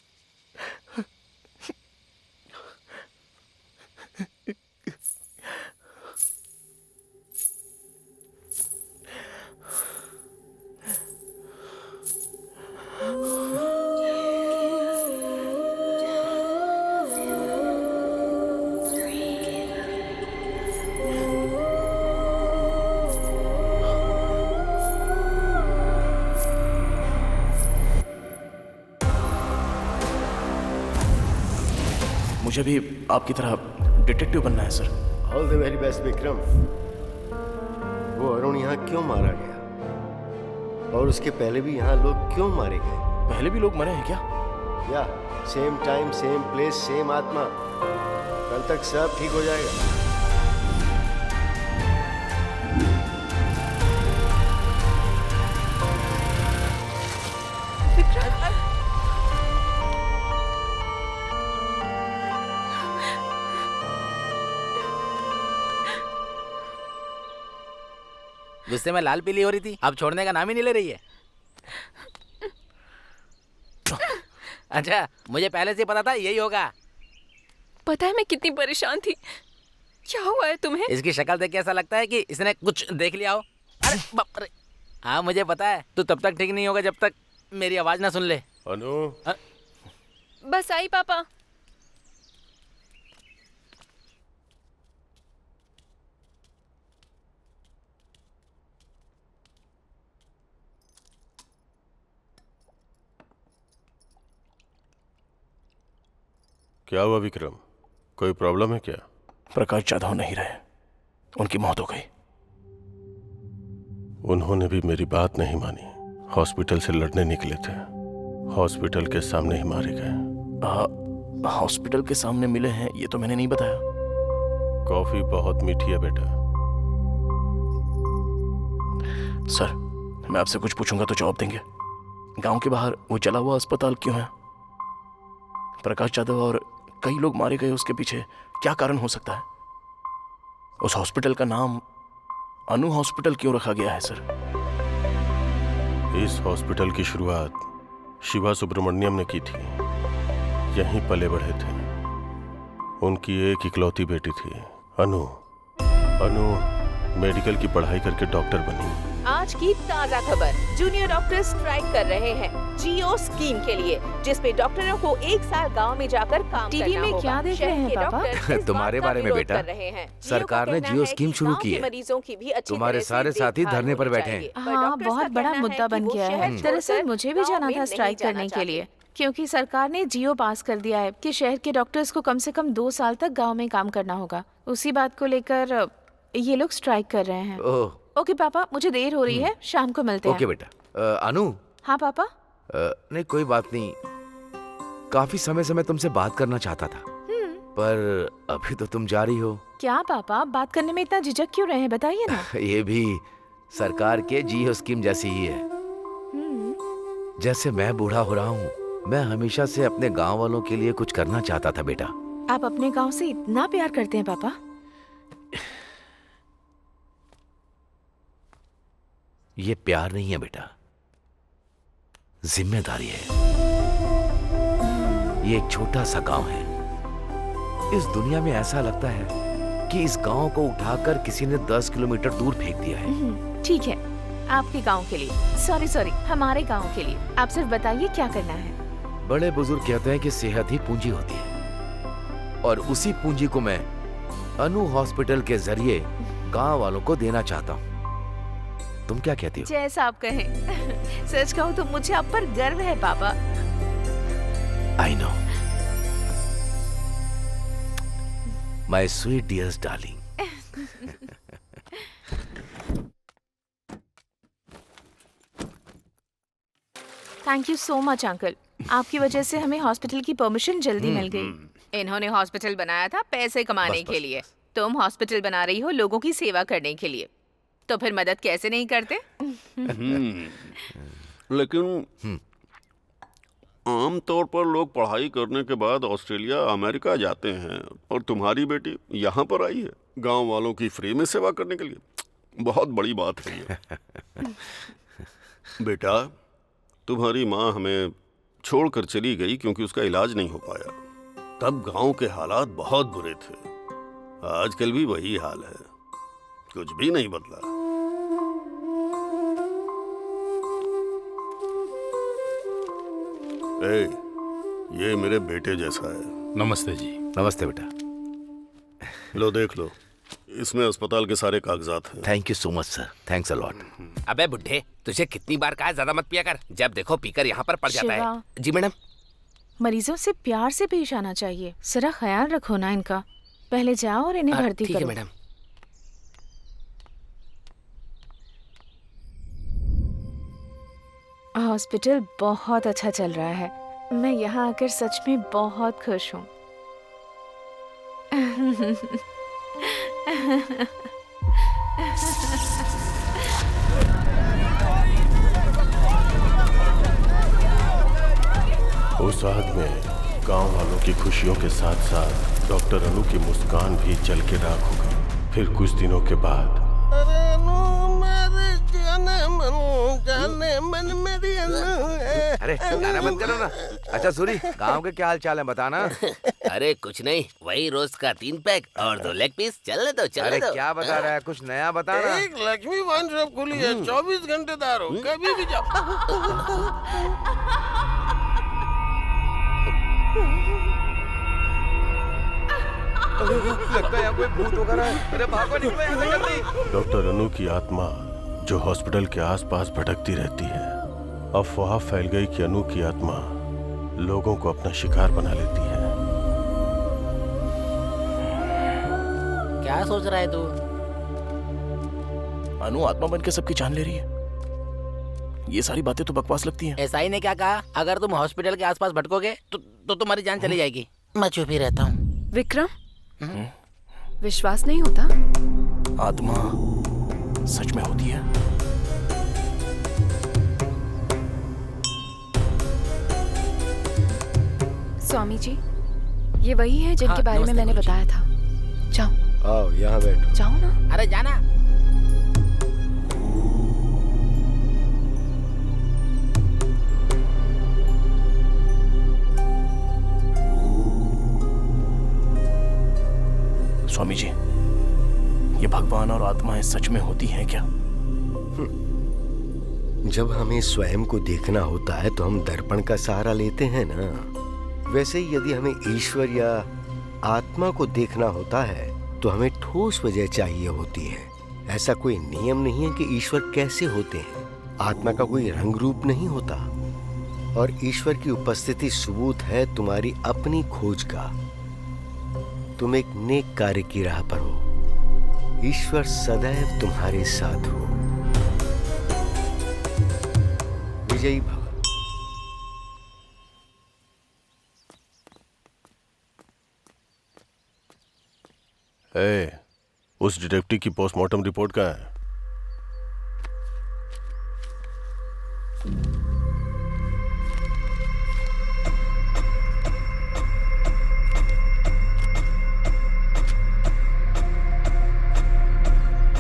मुझे भी आपकी तरह डिटेक्टिव बनना है sir. All the very best Vikram. वो अरुण यहाँ क्यों मारा गया और उसके पहले भी यहाँ लोग क्यों मारे गए? पहले भी लोग मरे हैं क्या? या same time same place same आत्मा। कल तक सब ठीक हो जाएगा। गुस्से में लाल पीली हो रही थी, अब छोड़ने का नाम ही नहीं ले रही है। अच्छा, मुझे पहले से पता था यही होगा। पता है मैं कितनी परेशान थी। क्या हुआ है तुम्हें? इसकी शक्ल देख के ऐसा लगता है कि इसने कुछ देख लिया हो। अरे बाप रे। हाँ मुझे पता है, तू तब तक ठीक नहीं होगा जब तक मेरी आवाज ना सुन ले। अनु। बस आई पापा। क्या हुआ विक्रम? कोई प्रॉब्लम है क्या? प्रकाश जाधव नहीं रहे, उनकी मौत हो गई। उन्होंने भी मेरी बात नहीं मानी। हॉस्पिटल से लड़ने निकले थे, हॉस्पिटल के सामने ही मारे गए। हॉस्पिटल के सामने मिले हैं ये तो मैंने नहीं बताया। कॉफी बहुत मीठी है बेटा। सर मैं आपसे कुछ पूछूंगा तो जवाब देंगे। गांव के बाहर वो जला हुआ अस्पताल क्यों है? प्रकाश जाधव और कई लोग मारे गए, उसके पीछे क्या कारण हो सकता है? उस हॉस्पिटल का नाम अनु हॉस्पिटल क्यों रखा गया है सर? इस हॉस्पिटल की शुरुआत शिवा सुब्रमण्यम ने की थी। यहीं पले बढ़े थे। उनकी एक इकलौती बेटी थी अनु। अनु मेडिकल की पढ़ाई करके डॉक्टर बनी। आज की ताजा खबर, जूनियर डॉक्टर स्ट्राइक कर रहे हैं जियो स्कीम के लिए, जिसपे डॉक्टरों को 1 साल गांव में जाकर काम टीवी करना में होगा। क्या देख रहे हैं पापा? तुम्हारे बारे में बेटा, सरकार ने जियो स्कीम शुरू की है। मरीजों की भी अच्छी तुम्हारे तरह से सारे साथी देखभाल धरने पर होनी बैठे हैं। चाहिए। हाँ, डॉक्टर्स बहुत का बड़ा कहना मुद्दा है बन कि वो गया है। शहर दरअसल छोड़कर मुझे भी गांव जाना में था नहीं स्ट्राइक जाना करने के चाहते। लिए, क्योंकि सरकार ने जियो पास कर दिया है कि शहर के डॉक्टर्स को कम से कम 2 साल तक गांव में काम करना होगा। उसी बात को लेकर ये लोग स्ट्राइक कर रहे हैं। ओके पापा, मुझे देर हो रही है, शाम को मिलते हैं। ओके बेटा। अनु। हाँ पापा। नहीं कोई बात नहीं, काफी समय से मैं तुमसे बात करना चाहता था, पर अभी तो तुम जा रही हो। क्या पापा, बात करने में इतना झिझक क्यों रहे हैं, बताइए ना। ये भी सरकार के जियो स्कीम जैसी ही है। जैसे मैं बूढ़ा हो रहा हूँ, मैं हमेशा से अपने गांव वालों के लिए कुछ करना चाहता था बेटा। आप अपने गांव से इतना प्यार करते हैं पापा? ये प्यार नहीं है बेटा, जिम्मेदारी है। ये एक छोटा सा गांव है। इस दुनिया में ऐसा लगता है कि इस गांव को उठाकर किसी ने 10 किलोमीटर दूर फेंक दिया है। ठीक है, आपके गांव के लिए। सॉरी, हमारे गांव के लिए। आप सिर्फ बताइए क्या करना है। बड़े बुजुर्ग कहते हैं कि सेहत ही पूंजी होती है, और उसी पूंजी को मैं अनु हॉस्पिटल के जरिए गांव वालों को देना चाहता हूँ। तुम क्या कहती हो? जैसा आप कहें। सच कहूँ तो मुझे आप पर गर्व है पापा। I know my sweet dears darling. Thank you so much uncle, आपकी वजह से हमें हॉस्पिटल की परमिशन जल्दी मिल गई। इन्होंने हॉस्पिटल बनाया था पैसे कमाने के लिए। तुम हॉस्पिटल बना रही हो लोगों की सेवा करने के लिए। तो फिर मदद कैसे नहीं करते? लेकिन आम तौर पर लोग पढ़ाई करने के बाद ऑस्ट्रेलिया अमेरिका जाते हैं और तुम्हारी बेटी यहाँ पर आई है गांव वालों की फ्री में सेवा करने के लिए। बहुत बड़ी बात है ये। बेटा, तुम्हारी माँ हमें छोड़कर चली गई क्योंकि उसका इलाज नहीं हो पाया। तब गांव के हालात बहुत बुरे थे। आजकल भी वही हाल है, कुछ भी नहीं बदला। ये मेरे बेटे जैसा है। नमस्ते जी। नमस्ते बेटा। लो देख लो, इसमें अस्पताल के सारे कागजात हैं। Thank you so much sir, thanks a lot. अबे बुड्ढे, तुझे कितनी बार कहा ज्यादा मत पिया कर, जब देखो पीकर यहाँ पर पड़ जाता है। जी मैडम। मरीजों से प्यार से पेश आना चाहिए, जरा ख्याल रखो ना इनका। पहले जाओ और इन्हें भर्ती करो। ठीक है मैडम। हॉस्पिटल बहुत अच्छा चल रहा है। मैं यहाँ आकर सच में बहुत खुश हूँ। उस आग में गांव वालों की खुशियों के साथ साथ डॉक्टर अनु की मुस्कान भी जल के राख हो गई। फिर कुछ दिनों के बाद अरे गाना बंद करो ना। अच्छा सूरी, गांव के क्या हाल चाल है बताना। अरे कुछ नहीं, वही रोज का 3 पैक और 2 लेग पीस। चलने दो चलने दो। अरे क्या बता रहा है, कुछ नया बताना। एक लक्ष्मी वाइन शॉप खुली है, 24 घंटे दारू, कभी भी जाओ। लगता है यहाँ कोई भूत वगैरह है। अरे भागो, निकलो यहाँ से जल्दी। डॉक्टर अनु की आत्मा जो हॉस्पिटल के आसपास भटकती रहती है, अफवाह फैल गई कि अनु की आत्मा लोगों को अपना शिकार बना लेती है। क्या सोच रहा है तू? अनु आत्मा बन के सबकी जान ले रही है। ये सारी बातें तो बकवास लगती हैं। एसआई ने क्या कहा, अगर तुम हॉस्पिटल के आसपास भटकोगे तो तुम्हारी जान चली जाएगी। मैं चुप ही रहता हूँ। विक्रम, विश्वास नहीं होता? आत्मा सच में होती है। स्वामी जी, ये वही है जिनके बारे में मैंने बताया था। जाओ। आओ यहाँ बैठो। जाओ ना। अरे जाना। स्वामी जी, ये भगवान और आत्माएं सच में होती हैं क्या? जब हमें स्वयं को देखना होता है तो हम दर्पण का सहारा लेते हैं ना। वैसे ही यदि हमें ईश्वर या आत्मा को देखना होता है तो हमें ठोस वजह चाहिए होती है। ऐसा कोई नियम नहीं है कि ईश्वर कैसे होते हैं। आत्मा का कोई रंग रूप नहीं होता और ईश्वर की उपस्थिति सबूत है तुम्हारी अपनी खोज का। तुम एक नेक कार्य की राह पर हो, ईश्वर सदैव तुम्हारे साथ हो। विजयी भव। उस डिटेक्टिव की पोस्टमार्टम रिपोर्ट कहाँ है?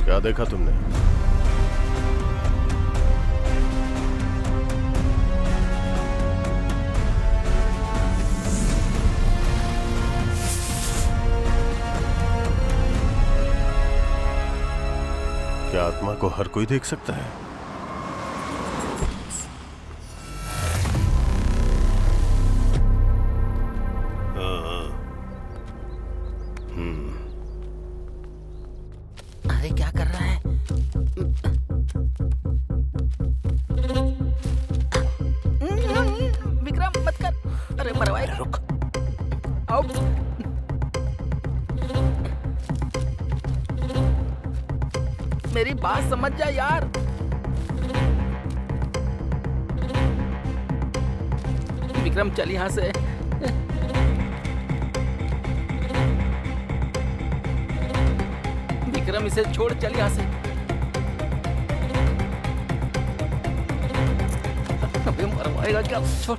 क्या देखा तुमने? क्या आत्मा को हर कोई देख सकता है? अरे क्या कर रहा है? विक्रम मत कर। अरे मरवाए। रुक। आओ। मेरी बात समझ जा यार। विक्रम चल यहाँ से। विक्रम इसे छोड़, चल यहाँ से। आएगा क्या? छोड़।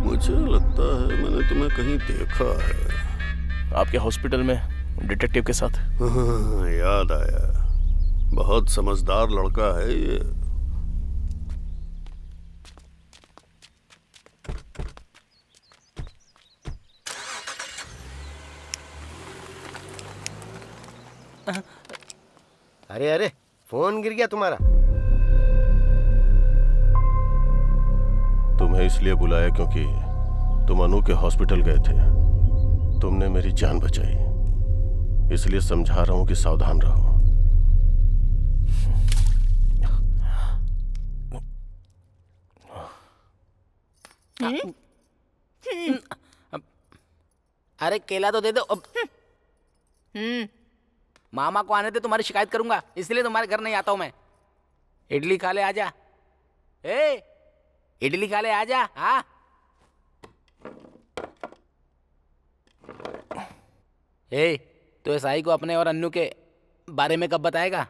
मुझे लगता है मैंने तुम्हें कहीं देखा है। आपके हॉस्पिटल में डिटेक्टिव के साथ। हाँ, याद आया। बहुत समझदार लड़का है ये। अरे अरे, फोन गिर गया तुम्हारा। तुम्हें इसलिए बुलाया क्योंकि तुम अनु के हॉस्पिटल गए थे। तुमने मेरी जान बचाई, इसलिए समझा रहा हूं कि सावधान रहो। अरे केला तो दे दो। मामा को आने दे, तुम्हारी शिकायत करूंगा, इसलिए तुम्हारे घर नहीं आता हूं मैं। इडली खा ले, आजा। ए, इडली खा ले, आजा। हाँ ए, तो एसआई को अपने और अन्नू के बारे में कब बताएगा?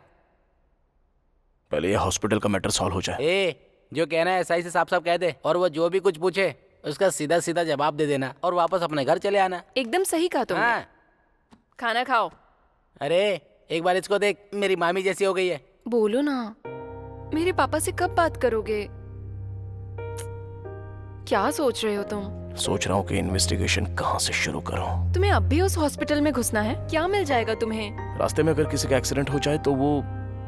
पहले ये हॉस्पिटल का मैटर सॉल्व हो जाए। ए, जो कहना है एसआई से साफ साफ कह दे, और वो जो भी कुछ पूछे उसका सीधा सीधा जवाब दे देना और वापस अपने घर चले आना। एकदम सही कहा तुमने। हाँ। खाना खाओ। अरे एक बार इसको देख, मेरी मामी जैसी हो गई है। बोलो ना, मेरे पापा से कब बात करोगे? क्या सोच रहे हो तुम? सोच रहा हूँ कि इन्वेस्टिगेशन कहाँ से शुरू करूँ। तुम्हें अब भी उस हॉस्पिटल में घुसना है? क्या मिल जाएगा तुम्हें? रास्ते में अगर किसी का एक्सीडेंट हो जाए तो वो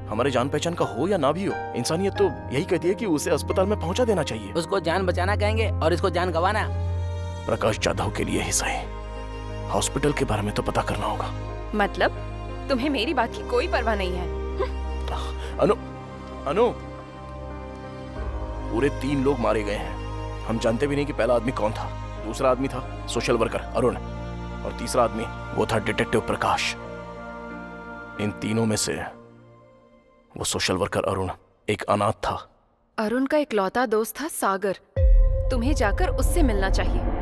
हमारे जान पहचान का हो या ना भी हो, इंसानियत तो यही कहती है कि उसे अस्पताल में पहुंचा देना चाहिए। उसको जान बचाना कहेंगे और इसको जान गंवाना। प्रकाश जाधव के लिए ही सही, हॉस्पिटल के बारे में तो पता करना होगा। मतलब तुम्हें मेरी बात की कोई परवाह नहीं है? अनु, अनु, पूरे 3 लोग मारे गए हैं। हम जानते भी नहीं कि पहला आदमी कौन था। दूसरा आदमी था सोशल वर्कर अरुण, और तीसरा आदमी वो था डिटेक्टिव प्रकाश। इन तीनों में से वो सोशल वर्कर अरुण एक अनाथ था। अरुण का इकलौता दोस्त था सागर। तुम्हें जाकर उससे मिलना चाहिए।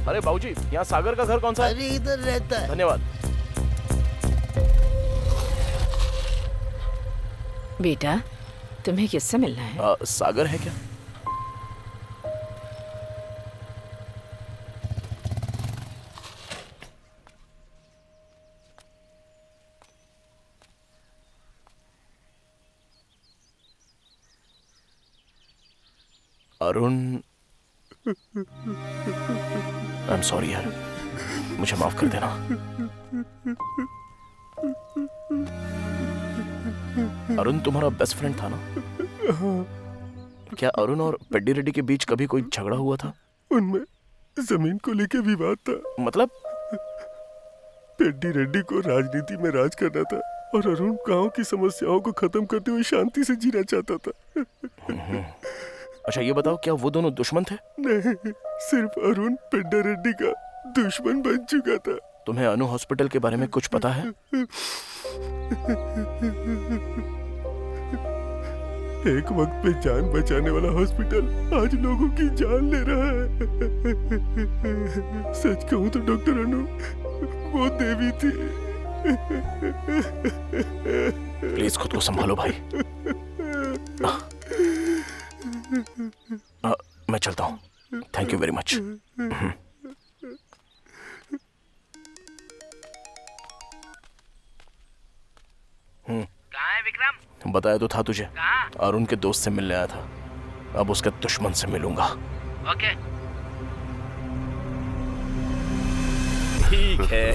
अरे बाबूजी, यहाँ सागर का घर कौन सा है? अरे इधर रहता है। धन्यवाद। बेटा, तुम्हें किससे मिलना है? सागर है क्या? अरुण, आई एम सॉरी यार, मुझे माफ कर देना। अरुण तुम्हारा बेस्ट फ्रेंड था ना? क्या अरुण और पेड्डी रेड्डी के बीच कभी कोई झगड़ा हुआ था? उनमें जमीन को लेके विवाद था। मतलब? पेड्डी रेड्डी को राजनीति में राज करना था और अरुण गांव की समस्याओं को खत्म करते हुए शांति से जीना चाहता था। अच्छा ये बताओ, क्या वो दोनों दुश्मन थे? नहीं, सिर्फ अरुण पेड्डी रेड्डी का दुश्मन बन चुका था। तुम्हें अनु हॉस्पिटल के बारे में कुछ पता है? एक वक्त पे जान बचाने वाला हॉस्पिटल आज लोगों की जान ले रहा है। सच कहूं तो डॉक्टर अनु वो देवी थी। प्लीज खुद को संभालो भाई। मैं चलता हूँ। Thank you very much. कहाँ है विक्रम? बताया तो था तुझे, कहाँ? अरुण के दोस्त से मिलने आया था। अब उसके दुश्मन से मिलूंगा। ओके। ठीक है।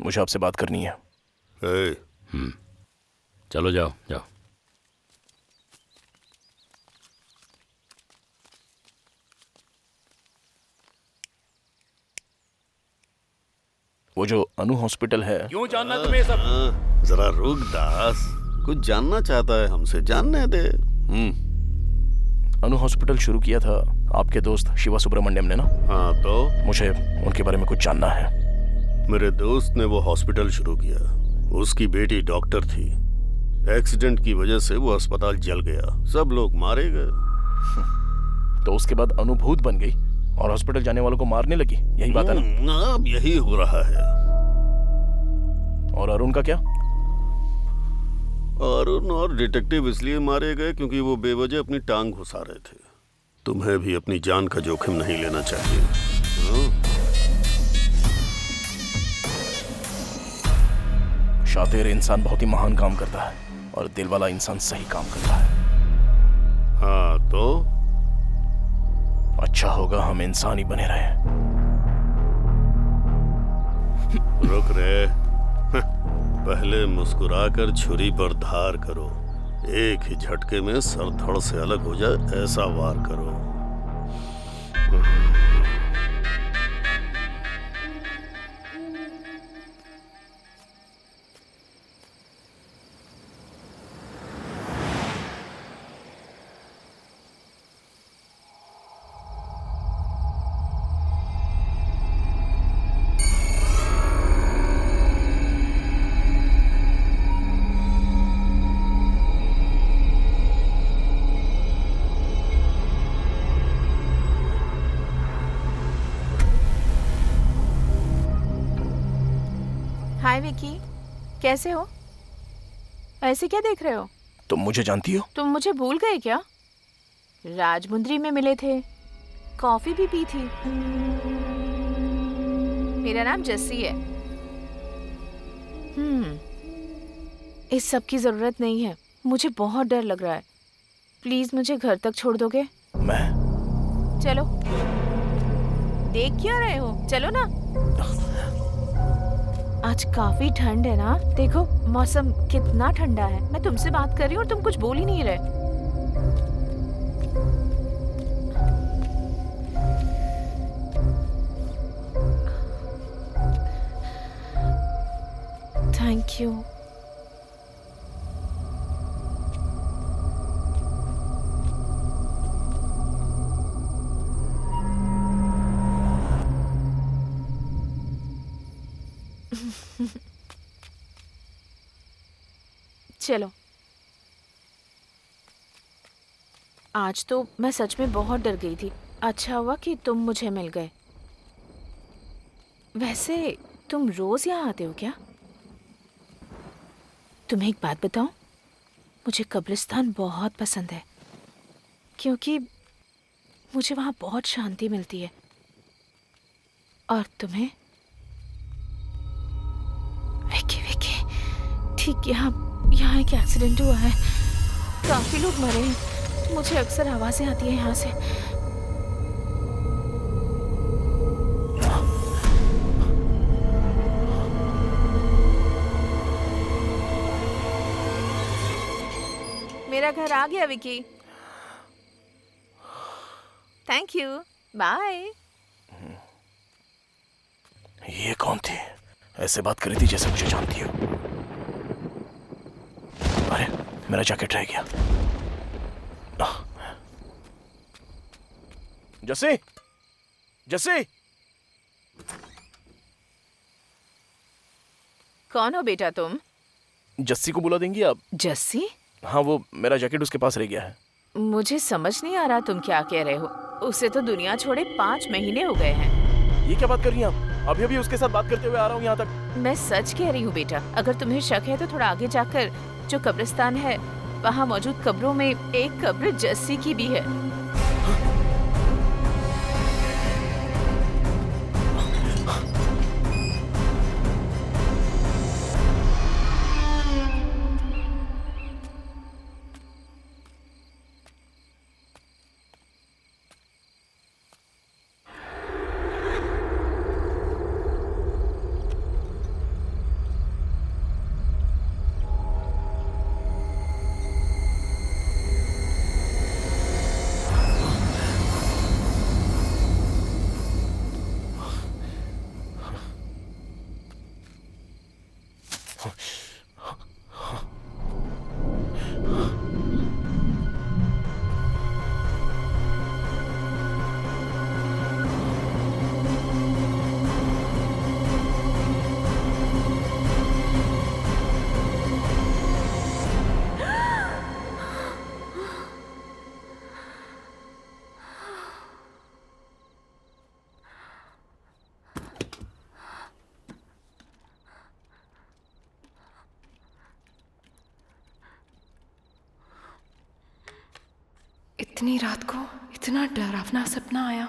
मुझे आपसे बात करनी है। चलो जाओ जाओ। वो जो अनु हॉस्पिटल है, क्यों जानना तुम्हें सब? जरा रुक दास, कुछ जानना चाहता है हमसे, जानने दे। अनु हॉस्पिटल शुरू किया था आपके दोस्त शिवा सुब्रमण्यम ने ना? हाँ तो? मुझे उनके बारे में कुछ जानना है। मेरे दोस्त ने वो हॉस्पिटल शुरू किया, उसकी बेटी डॉक्टर थी। एक्सीडेंट की वजह से वो अस्पताल जल गया, सब लोग मारे गए। तो उसके बाद अनुभूत बन गई और हॉस्पिटल जाने वालों को मारने लगी, यही बात है ना? अब यही हो रहा है। और अरुण का क्या? अरुण और डिटेक्टिव इसलिए मारे गए क्योंकि वो बेवजह अपनी टांग घुसा रहे थे। तुम्हें भी अपनी जान का जोखिम नहीं लेना चाहिए। शातिर इंसान बहुत ही महान काम करता है और दिल वाला इंसान सही काम करता है। हाँ तो अच्छा होगा हम इंसान ही बने रहे। रुक रे, पहले मुस्कुराकर छुरी पर धार करो, एक ही झटके में सर धड़ से अलग हो जाए ऐसा वार करो। हाय विकी, कैसे हो? ऐसे क्या देख रहे हो? तुम मुझे जानती हो? तुम मुझे भूल गए क्या? राजमुंद्री में मिले थे, कॉफी भी पी थी। मेरा नाम जस्सी है। इस सब की जरूरत नहीं है, मुझे बहुत डर लग रहा है। प्लीज मुझे घर तक छोड़ दोगे? चलो। देख क्या रहे हो, चलो ना। आज काफी ठंड है ना, देखो मौसम कितना ठंडा है। मैं तुमसे बात कर रही हूँ और तुम कुछ बोल ही नहीं रहे। Thank you. चलो, आज तो मैं सच में बहुत डर गई थी। अच्छा हुआ कि तुम मुझे मिल गए। वैसे तुम रोज यहाँ आते हो क्या? तुम्हें एक बात बताऊं, मुझे कब्रिस्तान बहुत पसंद है क्योंकि मुझे वहाँ बहुत शांति मिलती है। और तुम्हें? विकी विकी, ठीक यहाँ एक एक्सीडेंट हुआ है, काफी लोग मरे हैं। मुझे अक्सर आवाजें आती है यहाँ से। मेरा घर आ गया विकी। Thank you, bye. ये कौन थी? ऐसे बात कर रही थी जैसे मुझे जानती हो। अरे मेरा जैकेट रह गया। जस्सी, जस्सी। कौन हो बेटा तुम? जस्सी को बुला देंगी आप? जस्सी? हाँ, वो मेरा जैकेट उसके पास रह गया है। मुझे समझ नहीं आ रहा तुम क्या कह रहे हो। उसे तो दुनिया छोड़े 5 महीने हो गए हैं। ये क्या बात कर रही हैं आप? अभी अभी उसके साथ बात करते हुए आ रहा हूँ यहाँ तक। मैं सच कह रही हूँ बेटा। अगर तुम्हें शक है तो थोड़ा आगे जाकर जो कब्रिस्तान है वहाँ मौजूद कब्रों में एक कब्र जस्सी की भी है। इतनी रात को इतना डरावना सपना आया।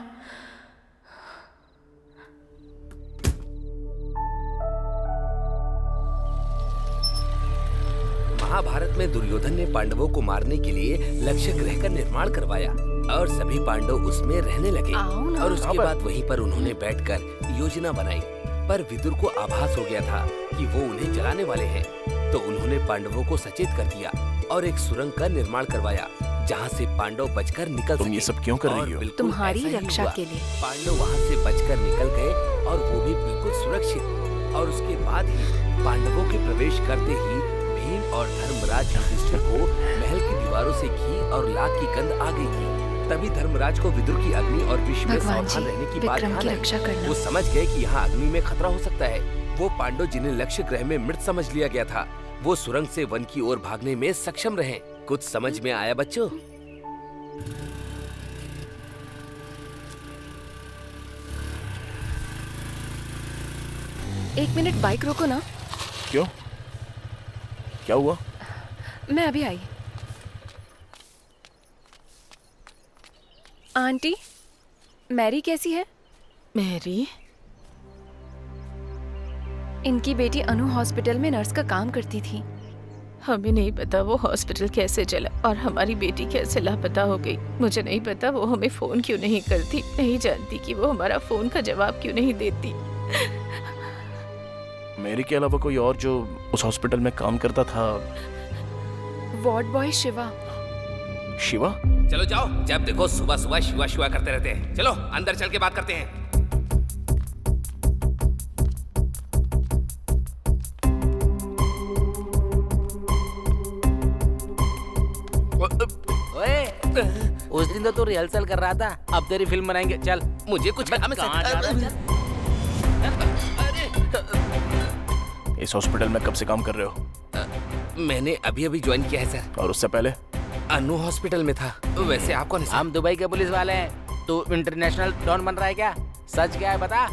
महाभारत में दुर्योधन ने पांडवों को मारने के लिए लक्ष्य ग्रह का निर्माण करवाया और सभी पांडव उसमें रहने लगे। और उसके बाद वहीं पर उन्होंने बैठकर योजना बनाई, पर विदुर को आभास हो गया था कि वो उन्हें जलाने वाले हैं। तो उन्होंने पांडवों को सचेत कर दिया और एक सुरंग का निर्माण करवाया जहाँ से पांडव बचकर निकल सके। तुम ये सब क्यों कर रही हो? तुम्हारी रक्षा के लिए। पांडव वहाँ से बचकर निकल गए और वो भी बिल्कुल सुरक्षित। और उसके बाद ही पांडवों के प्रवेश करते ही भीम और धर्मराज युधिष्ठिर को महल की दीवारों से घी और लाख की गंध आ गई थी। तभी धर्मराज को विदुर की अग्नि और विष में सावधान रहने की बात ध्यान आई। वो समझ गए कि यहाँ अग्नि में खतरा हो सकता है। वो पांडव जिन्हें लक्ष्य ग्रह में मृत समझ लिया गया था, वो सुरंग से वन की ओर भागने में सक्षम रहे। कुछ समझ में आया बच्चों? एक मिनट बाइक रोको ना। क्यों? क्या हुआ? मैं अभी आई। आंटी, मैरी कैसी है? मैरी? इनकी बेटी अनु हॉस्पिटल में नर्स का काम करती थी। हमें नहीं पता वो हॉस्पिटल कैसे चला और हमारी बेटी कैसे लापता हो गई। मुझे नहीं पता वो हमें फोन क्यों नहीं करती। नहीं जानती कि वो हमारा फोन का जवाब क्यों नहीं देती। मेरी के अलावा कोई और जो उस हॉस्पिटल में काम करता था? Ward boy Shiva. शिवा? चलो जाओ, जब देखो सुबह सुबह शिवा शिवा करते रहते हैं। चलो अंदर चल के बात करते हैं। उस दिन तो तू रिहर्सल कर रहा था, अब तेरी फिल्म बनाएंगे। चल। मुझे कुछ इस हॉस्पिटल में कब से काम कर रहे हो? मैंने अभी अभी ज्वाइन किया है सर। और उससे पहले? अनु हॉस्पिटल में था। वैसे आप कौन है? हम दुबई के पुलिस वाले हैं। तू इंटरनेशनल डॉन बन रहा है क्या? सच क्या है बता।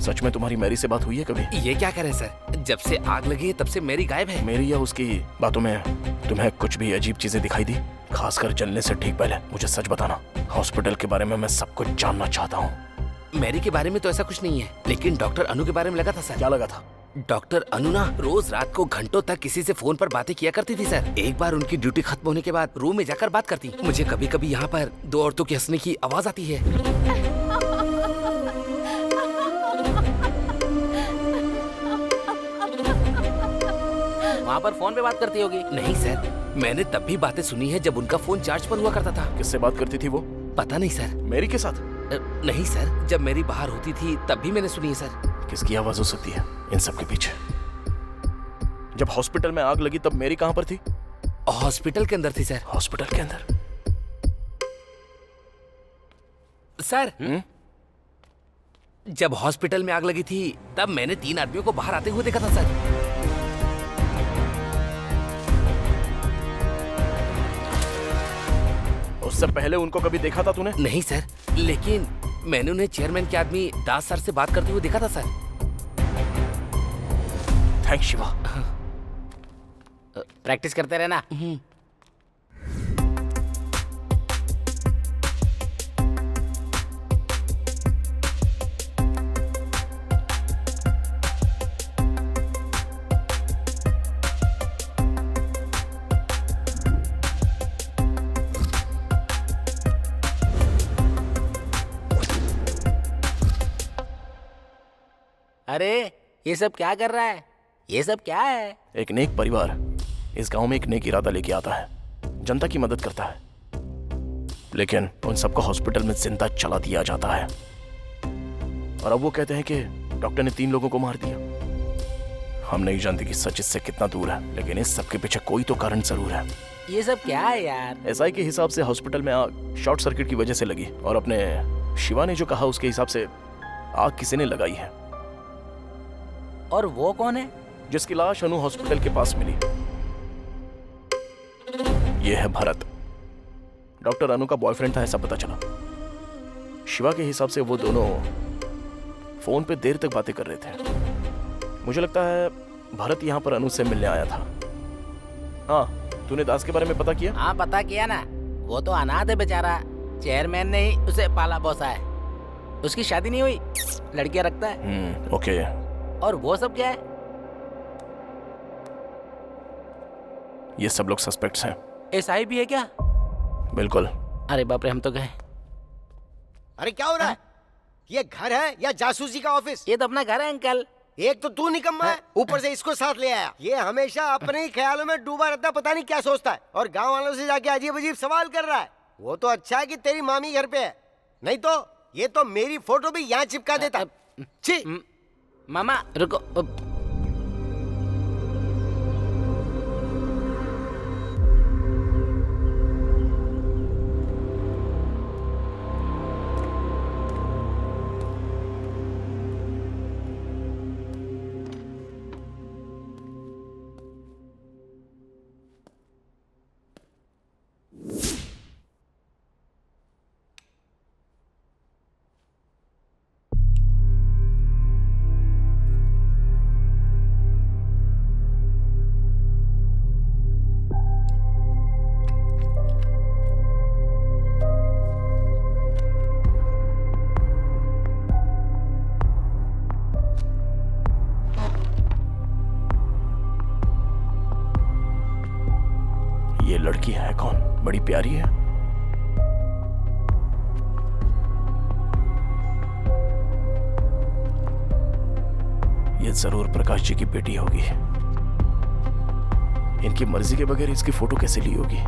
सच में तुम्हारी मैरी से बात हुई है कभी? ये क्या करे सर, जब से आग लगी है तब से मेरी गायब है। मेरी या उसकी बातों में तुम्हें कुछ भी अजीब चीजें दिखाई दी? खासकर जलने से ठीक पहले मुझे सच बताना। हॉस्पिटल के बारे में मैं सब कुछ जानना चाहता हूँ। मैरी के बारे में तो ऐसा कुछ नहीं है, लेकिन डॉक्टर अनु के बारे में लगा था सर। क्या लगा था? डॉक्टर अनु ना रोज रात को घंटों तक किसी से फोन पर बातें किया करती थी सर। एक बार उनकी ड्यूटी खत्म होने के बाद रूम में जाकर बात करती। मुझे कभी कभी यहाँ पर दो औरतों के हंसने की आवाज आती है। वहाँ पर फोन पे बात करती होगी। नहीं सर, मैंने तब भी बातें सुनी है जब उनका फोन चार्ज पर हुआ करता था। किससे बात करती थी वो? पता नहीं सर। मेरी के साथ? नहीं सर, जब मेरी बाहर होती थी तब भी मैंने सुनी है सर। किसकी आवाज हो सकती है इन सब के पीछे? जब हॉस्पिटल में आग लगी तब मेरी कहाँ पर थी? हॉस्पिटल के अंदर थी सर। हॉस्पिटल के अंदर? सर जब हॉस्पिटल में आग लगी थी तब मैंने 3 आदमियों को बाहर आते हुए देखा था सर। उससे पहले उनको कभी देखा था तूने? नहीं सर, लेकिन मैंने उन्हें चेयरमैन के आदमी दास सर से बात करते हुए देखा था सर। थैंक्स शिवा। प्रैक्टिस करते रहना। अरे ये सब क्या कर रहा है? ये सब क्या है? एक नेक परिवार इस गांव में एक नेक इरादा लेके आता है, जनता की मदद करता है, लेकिन उन सबको हॉस्पिटल में जिंदा चला दिया जाता है। और अब वो कहते हैं कि डॉक्टर ने 3 लोगों को मार दिया। हम नहीं जानते कि सच इससे कितना दूर है, लेकिन इस सब के पीछे कोई तो कारण जरूर है। ये सब क्या है यार? एसआई के हिसाब से हॉस्पिटल में आग शॉर्ट सर्किट की वजह से लगी, और अपने शिवा ने जो कहा उसके हिसाब से आग किसी ने लगाई है। और वो कौन है? जिसकी लाश अनु हॉस्पिटल के पास मिली। ये है भरत, डॉक्टर अनु का बॉयफ्रेंड था ऐसा पता चला। शिवा के हिसाब से वो दोनों फोन पे देर तक बातें कर रहे थे। मुझे लगता है भरत यहाँ पर अनु से मिलने आया था। हाँ, तूने दास के बारे में पता किया? हाँ पता किया ना, वो तो अनाथ है बेचारा, चेयरमैन ने ही उसे पाला पोसा है। उसकी शादी नहीं हुई, लड़कियां रखता है। ओके। और वो सब क्या है? ये सब लोग सस्पेक्ट्स हैं। एसआई भी है क्या? बिल्कुल। अरे बाप रे, हम तो गए। अरे क्या हो रहा है? ये घर है या जासूसी का ऑफिस? ये तो अपना घर है अंकल। एक तो तू निकम्मा है, ऊपर से इसको साथ ले आया। ये हमेशा अपने ही ख्यालों में डूबा रहता है, पता नहीं क्या सोचता है, और गांव वालों से जाके अजीब अजीब सवाल कर रहा है। वो तो अच्छा है कि तेरी मामी घर पे है, नहीं तो ये तो मेरी फोटो भी यहाँ चिपका देता। छी। मामा रुको। ये लड़की है कौन? बड़ी प्यारी है। ये जरूर प्रकाश जी की बेटी होगी। इनकी मर्जी के बगैर इसकी फोटो कैसे ली होगी?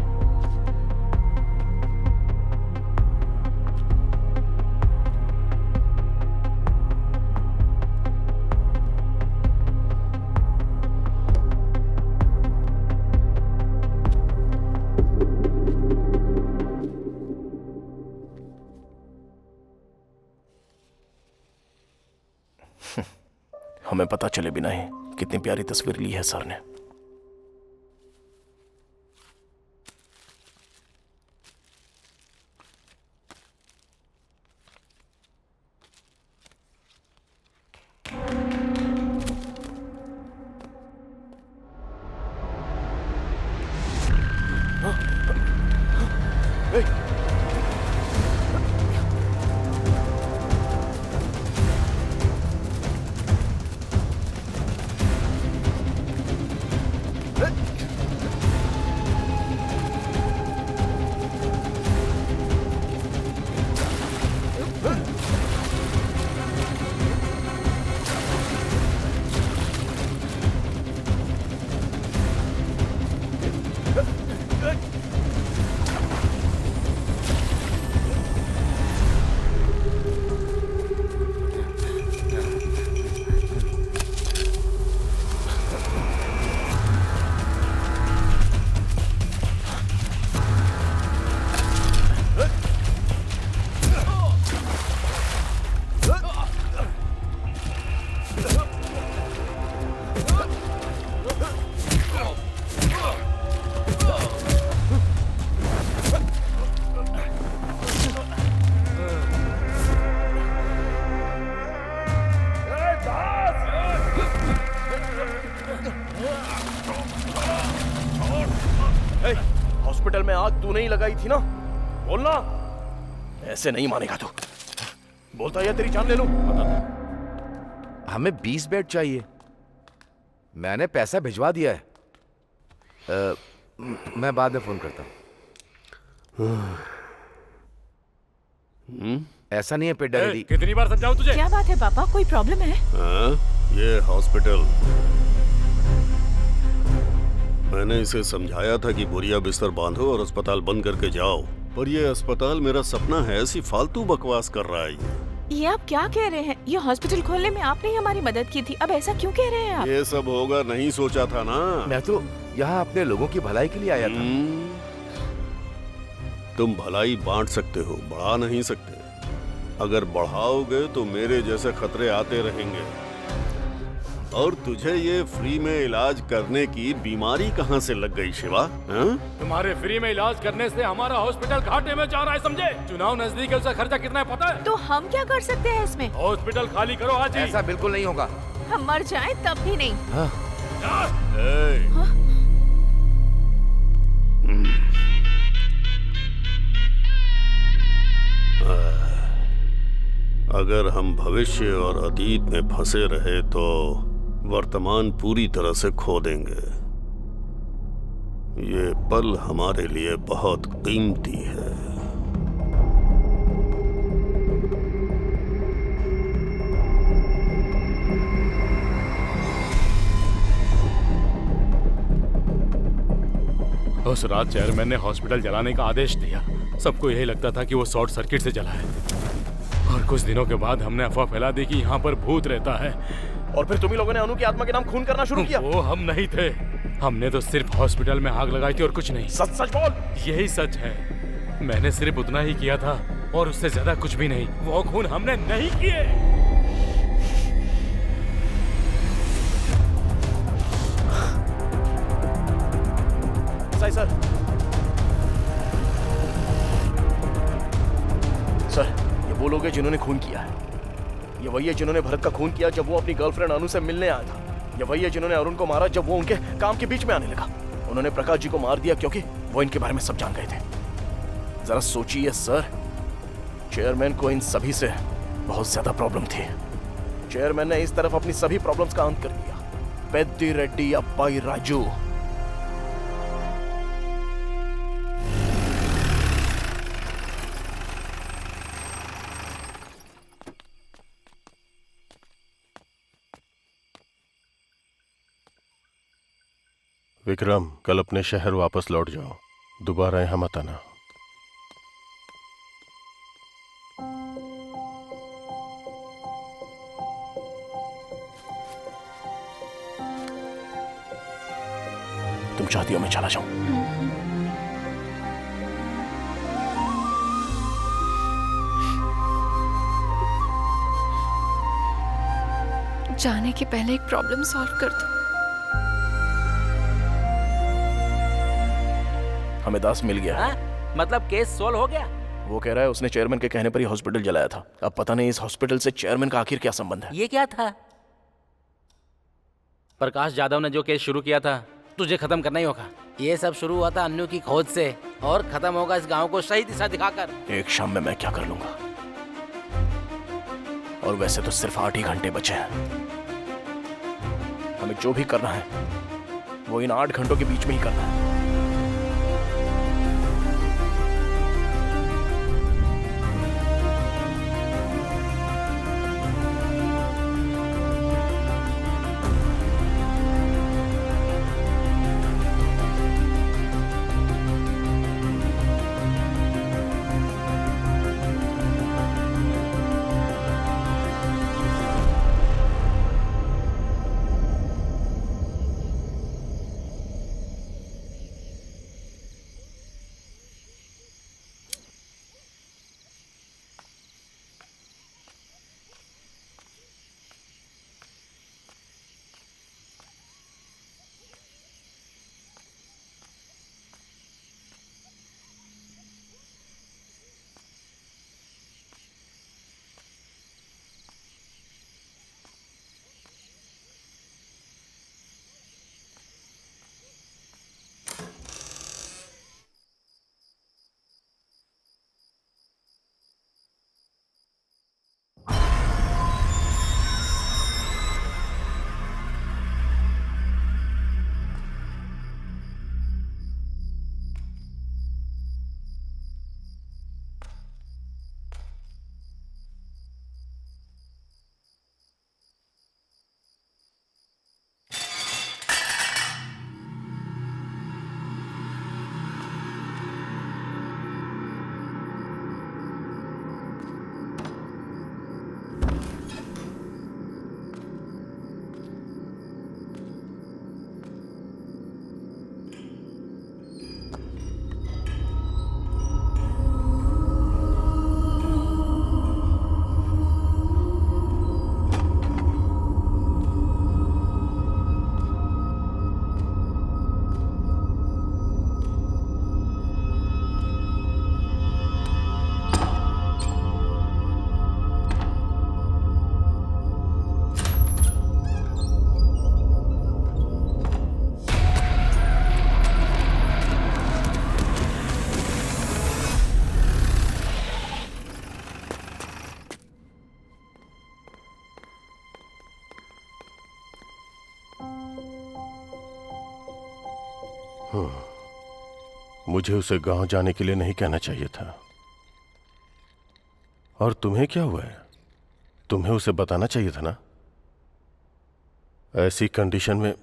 हमें पता चले बिना ही कितनी प्यारी तस्वीर ली है सर ने। हॉस्पिटल में आग तू नहीं लगाई थी ना? बोलना। ऐसे नहीं मानेगा तू। बोलता है तेरी जान ले लूं। हमें 20 बेड चाहिए। मैंने पैसा भिजवा दिया है। मैं बाद में फोन करता हूँ। ऐसा नहीं है पेट डायरी। कितनी बार समझाऊं तुझे? क्या बात है पापा, कोई प्रॉब्लम है? ये हॉस्पिटल, मैंने इसे समझाया था कि बोरिया बिस्तर बांधो और अस्पताल बंद करके जाओ, पर ये अस्पताल मेरा सपना है, ऐसी फालतू बकवास कर रहा है। ये आप क्या कह रहे हैं? ये हॉस्पिटल खोलने में आपने ही हमारी मदद की थी, अब ऐसा क्यों कह रहे हैं आप? ये सब होगा नहीं सोचा था ना। मैं तो यहाँ अपने लोगों की भलाई के लिए आया था। तुम भलाई बांट सकते हो, बढ़ा नहीं सकते। अगर बढ़ाओगे तो मेरे जैसे खतरे आते रहेंगे। और तुझे ये फ्री में इलाज करने की बीमारी कहाँ से लग गई शिवा? तुम्हारे फ्री में इलाज करने से हमारा हॉस्पिटल घाटे में जा रहा है, समझे? चुनाव नजदीक है, उसका खर्चा कितना है पता है? तो हम क्या कर सकते हैं इसमें? हॉस्पिटल खाली करो आज ही। ऐसा बिल्कुल नहीं होगा। हम मर जाएं तब भी नहीं। अगर हम भविष्य और अतीत में फंसे रहे तो वर्तमान पूरी तरह से खो देंगे। ये पल हमारे लिए बहुत कीमती है। उस रात चेयरमैन ने हॉस्पिटल जलाने का आदेश दिया। सबको यही लगता था कि वो शॉर्ट सर्किट से जला है। और कुछ दिनों के बाद हमने अफवाह फैला दी कि यहाँ पर भूत रहता है। और फिर तुम्ही लोगों ने अनु की आत्मा के नाम खून करना शुरू किया। वो हम नहीं थे। हमने तो सिर्फ हॉस्पिटल में आग लगाई थी और कुछ नहीं। सच सच बोल। यही सच है। मैंने सिर्फ उतना ही किया था और उससे ज्यादा कुछ भी नहीं। वो खून हमने नहीं किए। सर, ये वो लोग हैं जिन्होंने खून किया है। ये वही है जिन्होंने भरत का खून किया जब वो अपनी गर्लफ्रेंड अनु से मिलने आया था। ये वही है जिन्होंने अरुण को मारा जब वो उनके काम के बीच में आने लगा। उन्होंने प्रकाश जी को मार दिया क्योंकि वो इनके बारे में सब जान गए थे। जरा सोचिए सर, चेयरमैन को इन सभी से बहुत ज्यादा प्रॉब्लम थी। चेयरमैन ने इस तरफ अपनी सभी प्रॉब्लम्स का अंत कर दिया। पेद्दी रेड्डी अब्बाई राजू। विक्रम, कल अपने शहर वापस लौट जाओ। दोबारा यहाँ मत आना। तुम चाहती हो मैं चला जाऊं? जाने के पहले एक प्रॉब्लम सॉल्व कर दो। हमें दास मिल गया। मतलब केस सोल्व हो गया? वो कह रहा है उसने चेयरमैन के कहने पर ही हॉस्पिटल जलाया था। अब पता नहीं इस हॉस्पिटल से चेयरमैन का आखिर क्या संबंध है। ये क्या था? प्रकाश यादव ने जो केस शुरू किया था तुझे खत्म करना ही होगा। ये सब शुरू हुआ था अन्नू की खोज से और खत्म होगा इस गांव को सही दिशा दिखाकर। एक शाम में मैं क्या कर लूंगा। और वैसे तो सिर्फ 8 ही घंटे बचे हैं। हमें जो भी करना है वो इन 8 घंटों के बीच में ही करना है। मुझे उसे गांव जाने के लिए नहीं कहना चाहिए था। और तुम्हें क्या हुआ है? तुम्हें उसे बताना चाहिए था ना। ऐसी कंडीशन में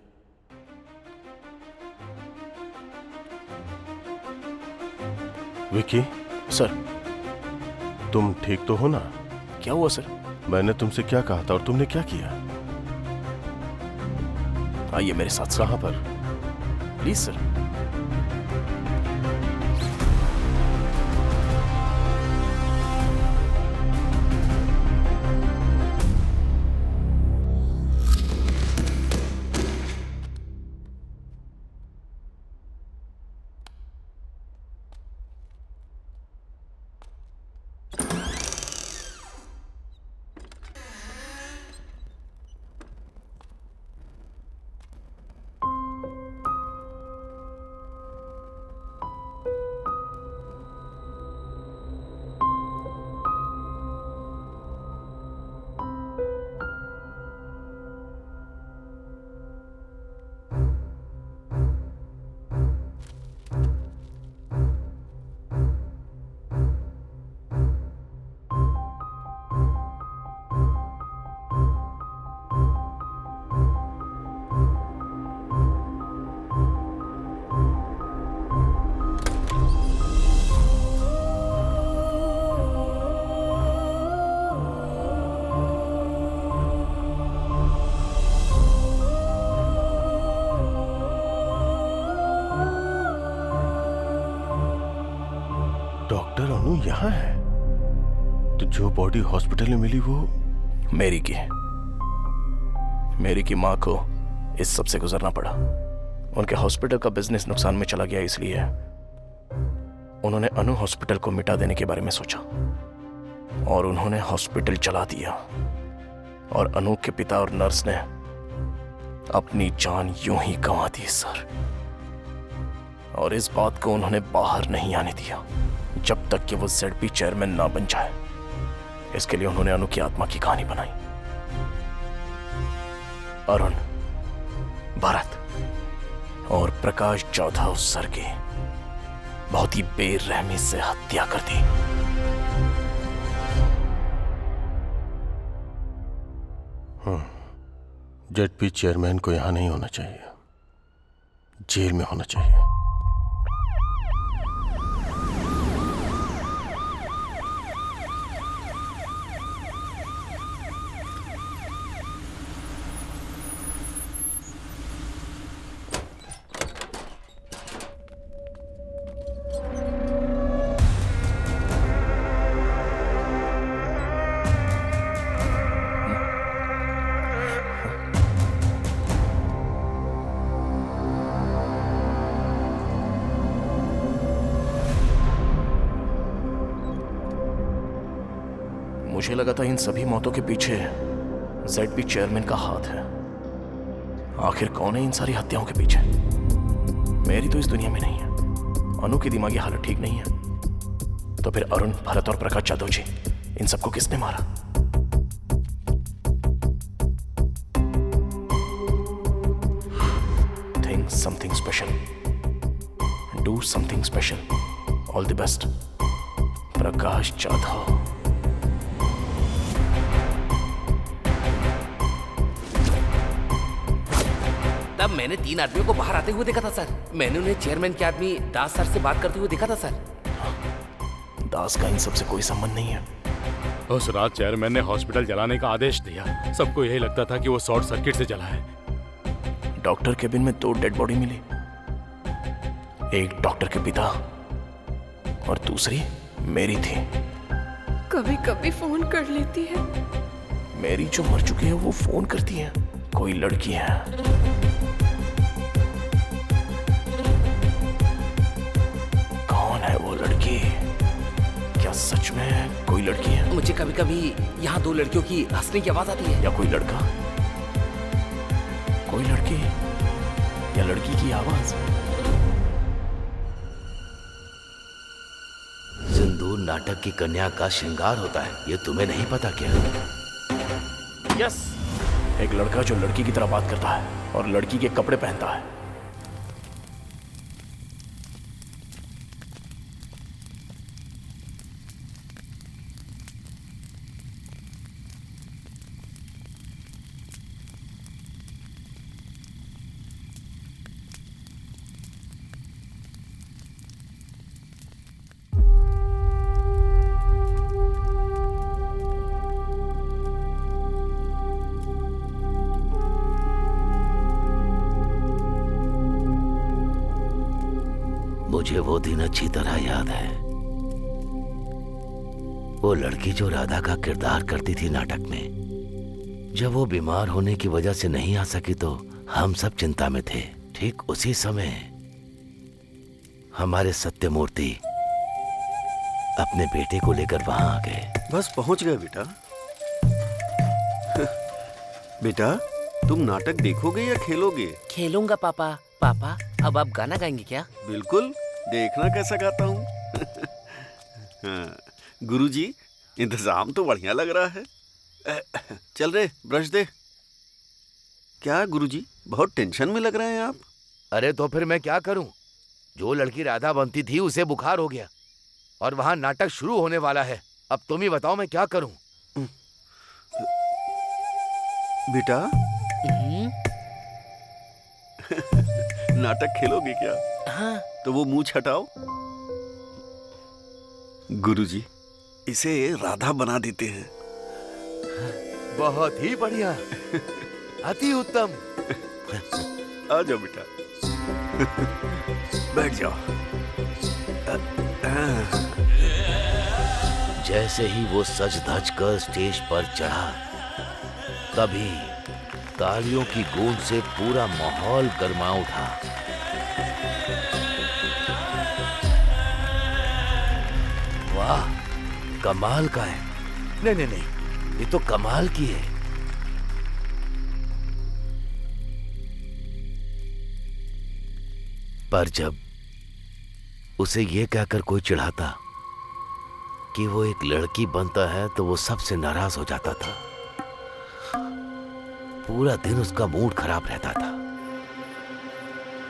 विकी। सर। तुम ठीक तो हो ना? क्या हुआ सर? मैंने तुमसे क्या कहा था और तुमने क्या किया? आइए मेरे साथ। कहां पर? Please sir. डॉक्टर अनु यहाँ है? तो जो बॉडी हॉस्पिटल में मिली वो मेरी की माँ को इस सब से गुजरना पड़ा। उनके हॉस्पिटल का बिजनेस नुकसान में चला गया, इसलिए उन्होंने अनु हॉस्पिटल को मिटा देने के बारे में सोचा और उन्होंने हॉस्पिटल चला दिया। और अनु के पिता और नर्स ने अपनी जान यूं ही गंवा दी सर। और इस बात को उन्होंने बाहर नहीं आने दिया जब तक कि वो ZP चेयरमैन ना बन जाए। इसके लिए उन्होंने अनु की आत्मा की कहानी बनाई। अरुण, भरत और प्रकाश जाधव सर की बहुत ही बेरहमी से हत्या कर दी। ZP चेयरमैन को यहां नहीं होना चाहिए, जेल में होना चाहिए। मुझे लगा था इन सभी मौतों के पीछे ZP चेयरमैन का हाथ है। आखिर कौन है इन सारी हत्याओं के पीछे? मेरी तो इस दुनिया में नहीं है। अनु की दिमागी हालत ठीक नहीं है। तो फिर अरुण, भरत और प्रकाश जाधव जी, इन सबको किसने मारा? Think something special. Do something special. All the best. Prakash Jadhav. तब मैंने 3 आदमियों को बाहर आते हुए देखा था सर। मैंने उन्हें चेयरमैन के आदमी दास सर से बात करते हुए देखा था सर। दास का इन सबसे कोई संबंध नहीं है। उस रात चेयरमैन ने हॉस्पिटल जलाने का आदेश दिया। सबको यही लगता था कि वो शॉर्ट सर्किट से जला है। डॉक्टर केबिन में 2 डेड बॉडी मिली। एक डॉक्टर के पिता और दूसरी मेरी थी। कभी कभी फोन कर लेती है। मेरी जो मर चुकी है वो फोन करती है। कोई लड़की है। कौन है वो लड़की? क्या सच में कोई लड़की है? मुझे कभी कभी यहाँ 2 लड़कियों की हंसने की आवाज आती है। या कोई लड़का? कोई लड़की या लड़की की आवाज? सिंदूर नाटक की कन्या का श्रृंगार होता है, ये तुम्हें नहीं पता क्या? यस, एक लड़का जो लड़की की तरह बात करता है और लड़की के कपड़े पहनता है। मुझे वो दिन अच्छी तरह याद है। वो लड़की जो राधा का किरदार करती थी नाटक में, जब वो बीमार होने की वजह से नहीं आ सकी तो हम सब चिंता में थे। ठीक उसी समय हमारे सत्यमूर्ति अपने बेटे को लेकर वहां आ गए। बस पहुंच गए बेटा। बेटा, तुम नाटक देखोगे या खेलोगे? खेलूंगा पापा। पापा, अब आप गाना गाएंगे क्या? बिल्कुल, देखना कैसा गाता हूँ। हाँ, गुरुजी, इंतजाम तो बढ़िया लग रहा है। चल रे, ब्रश दे। क्या गुरुजी, बहुत टेंशन में लग रहे हैं आप? अरे तो फिर मैं क्या करूं? जो लड़की राधा बनती थी उसे बुखार हो गया और वहां नाटक शुरू होने वाला है। अब तुम ही बताओ मैं क्या करूं? बेटा, नाटक खेलोगे क्या? हाँ। तो वो मुंह छटाओ। गुरुजी, इसे राधा बना देते हैं। बहुत ही बढ़िया, अति उत्तम। आ जाओ बेटा, बैठ जाओ। जैसे ही वो सज धज कर स्टेज पर चढ़ा, तभी तालियों की गूंज से पूरा माहौल गर्मा उठा। वाह, कमाल का है। नहीं, ये तो कमाल की है। पर जब उसे ये कहकर कोई चिढ़ाता कि वो एक लड़की बनता है तो वो सबसे नाराज हो जाता था। पूरा दिन उसका मूड खराब रहता था।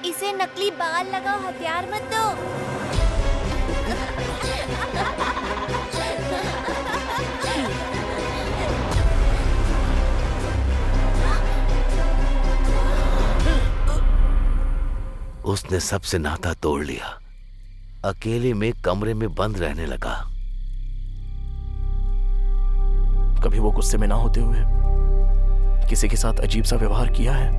इसे नकली बाल लगाओ, हथियार मत दो। उसने सबसे नाता तोड़ लिया। अकेले में कमरे में बंद रहने लगा। कभी वो गुस्से में ना होते हुए किसी के साथ अजीब सा व्यवहार किया है?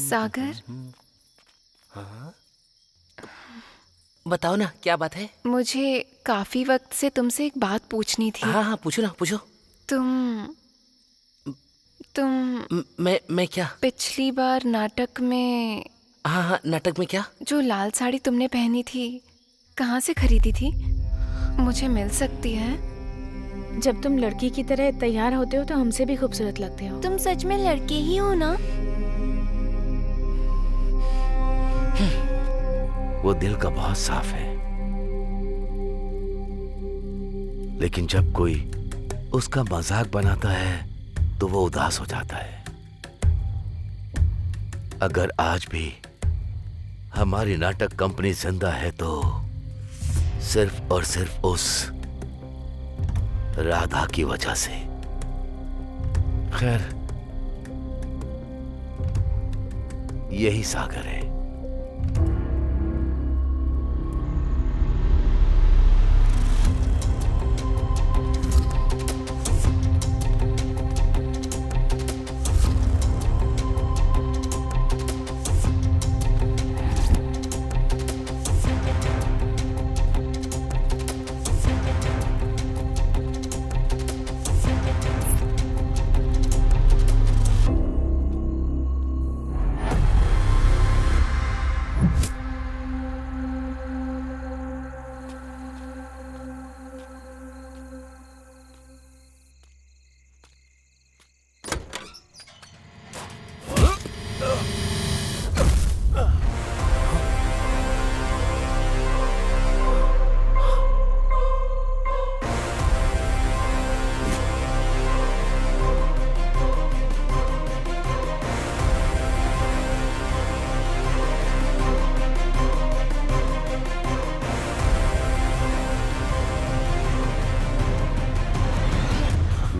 सागर, हाँ? बताओ ना, क्या बात है? मुझे काफी वक्त से तुमसे एक बात पूछनी थी। हाँ, पूछो ना, पूछो। तुम मैं क्या? पिछली बार नाटक में। हाँ, नाटक में क्या? जो लाल साड़ी तुमने पहनी थी, कहाँ से खरीदी थी? मुझे मिल सकती है? जब तुम लड़की की तरह तैयार होते हो तो हमसे भी खूबसूरत लगते हो। तुम सच में लड़के ही हो ना? वो दिल का बहुत साफ है, लेकिन जब कोई उसका मजाक बनाता है तो वो उदास हो जाता है। अगर आज भी हमारी नाटक कंपनी जिंदा है तो सिर्फ और सिर्फ उस राधा की वजह से। खैर, यही सागर है।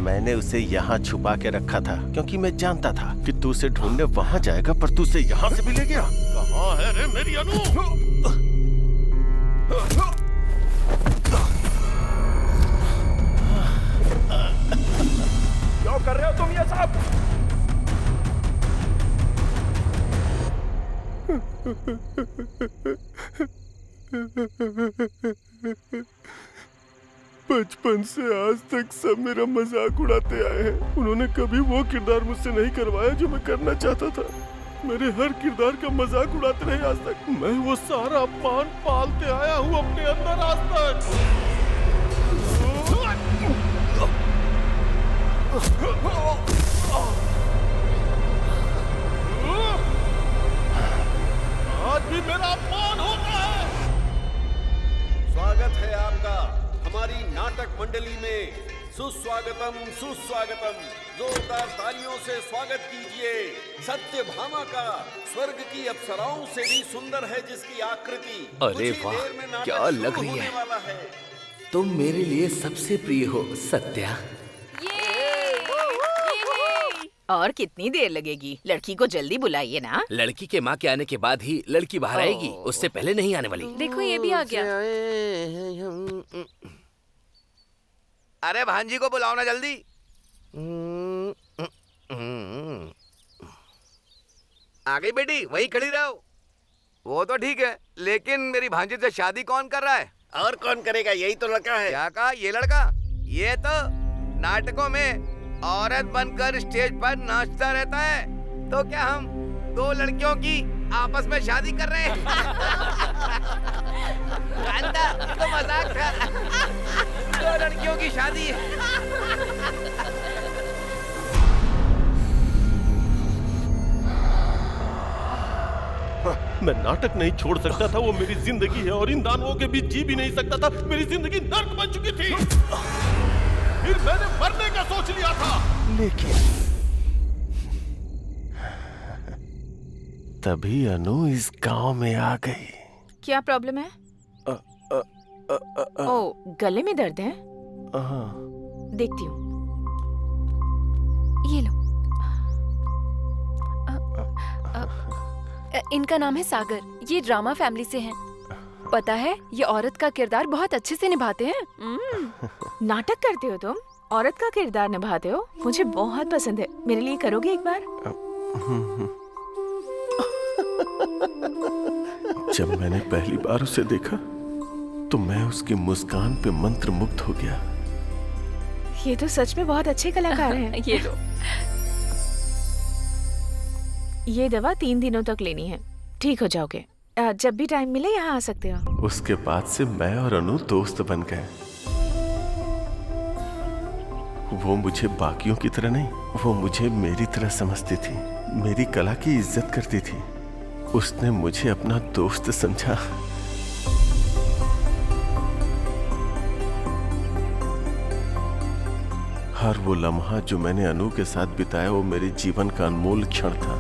मैंने उसे यहाँ छुपा के रखा था क्योंकि मैं जानता था कि तू उसे ढूंढने वहां जाएगा, पर तू उसे यहाँ से भी ले गया। कहाँ है रे मेरी अनु? बचपन से आज तक सब मेरा मजाक उड़ाते आए हैं। उन्होंने कभी वो किरदार मुझसे नहीं करवाया जो मैं करना चाहता था। मेरे हर किरदार का मजाक उड़ाते रहे आज तक। मैं वो सारा पान पालते आया हूँ अपने अंदर आज तक। आज भी मेरा अपमान होता है। स्वागत है आपका हमारी नाटक मंडली में। सुस्वागतम सुस्वागतम। जोरदार तालियों से स्वागत कीजिए सत्यभामा का। स्वर्ग की अप्सराओं से भी सुंदर है जिसकी आकृति। अरे वाह, क्या लग रही है। तुम मेरे लिए सबसे प्रिय हो सत्या। और कितनी देर लगेगी? लड़की को जल्दी बुलाइए ना। लड़की के माँ के आने के बाद ही लड़की बाहर आएगी, उससे पहले नहीं आने वाली। देखो ये भी आ गया। अरे भांजी को बुलाओ ना जल्दी। आ गई बेटी, वहीं खड़ी रहो। वो तो ठीक है, लेकिन मेरी भांजी से शादी कौन कर रहा है? और कौन करेगा? यही तो लड़का है। क्या कहा? ये लड़का? ये तो नाटकों में औरत बनकर स्टेज पर नाचता रहता है। तो क्या हम दो लड़कियों की आपस में शादी कर रहे हैं? तो मजाक था। दो लड़कियों की शादी। मैं नाटक नहीं छोड़ सकता था, वो मेरी जिंदगी है और इन दानवों के बीच जी भी नहीं सकता था। मेरी जिंदगी नर्क बन चुकी थी। फिर मैंने मरने का सोच लिया था, लेकिन तभी अनु इस गांव में आ गई। क्या प्रॉब्लम है? ओ, गले में दर्द है? देखती हूँ। ये लो। इनका नाम है सागर। ये ड्रामा फैमिली से हैं। पता है, ये औरत का किरदार बहुत अच्छे से निभाते हैं। नाटक करते हो तुम? औरत का किरदार निभाते हो? मुझे बहुत पसंद है। मेरे लिए करोगे एक बार? जब मैंने पहली बार उसे देखा तो मैं उसकी मुस्कान पे मंत्रमुग्ध हो गया। ये तो सच में बहुत अच्छे कलाकार हैं। ये लो। ये दवा 3 दिनों तक लेनी है, ठीक हो जाओगे। जब भी टाइम मिले यहाँ आ सकते हो। उसके बाद से मैं और अनु दोस्त बन गए। वो मुझे बाकियों की तरह नहीं, वो मुझे मेरी तरह समझती थी, मेरी कला की इज्जत करती थी। उसने मुझे अपना दोस्त समझा। हर वो लम्हा जो मैंने अनु के साथ बिताया वो मेरे जीवन का अनमोल क्षण था।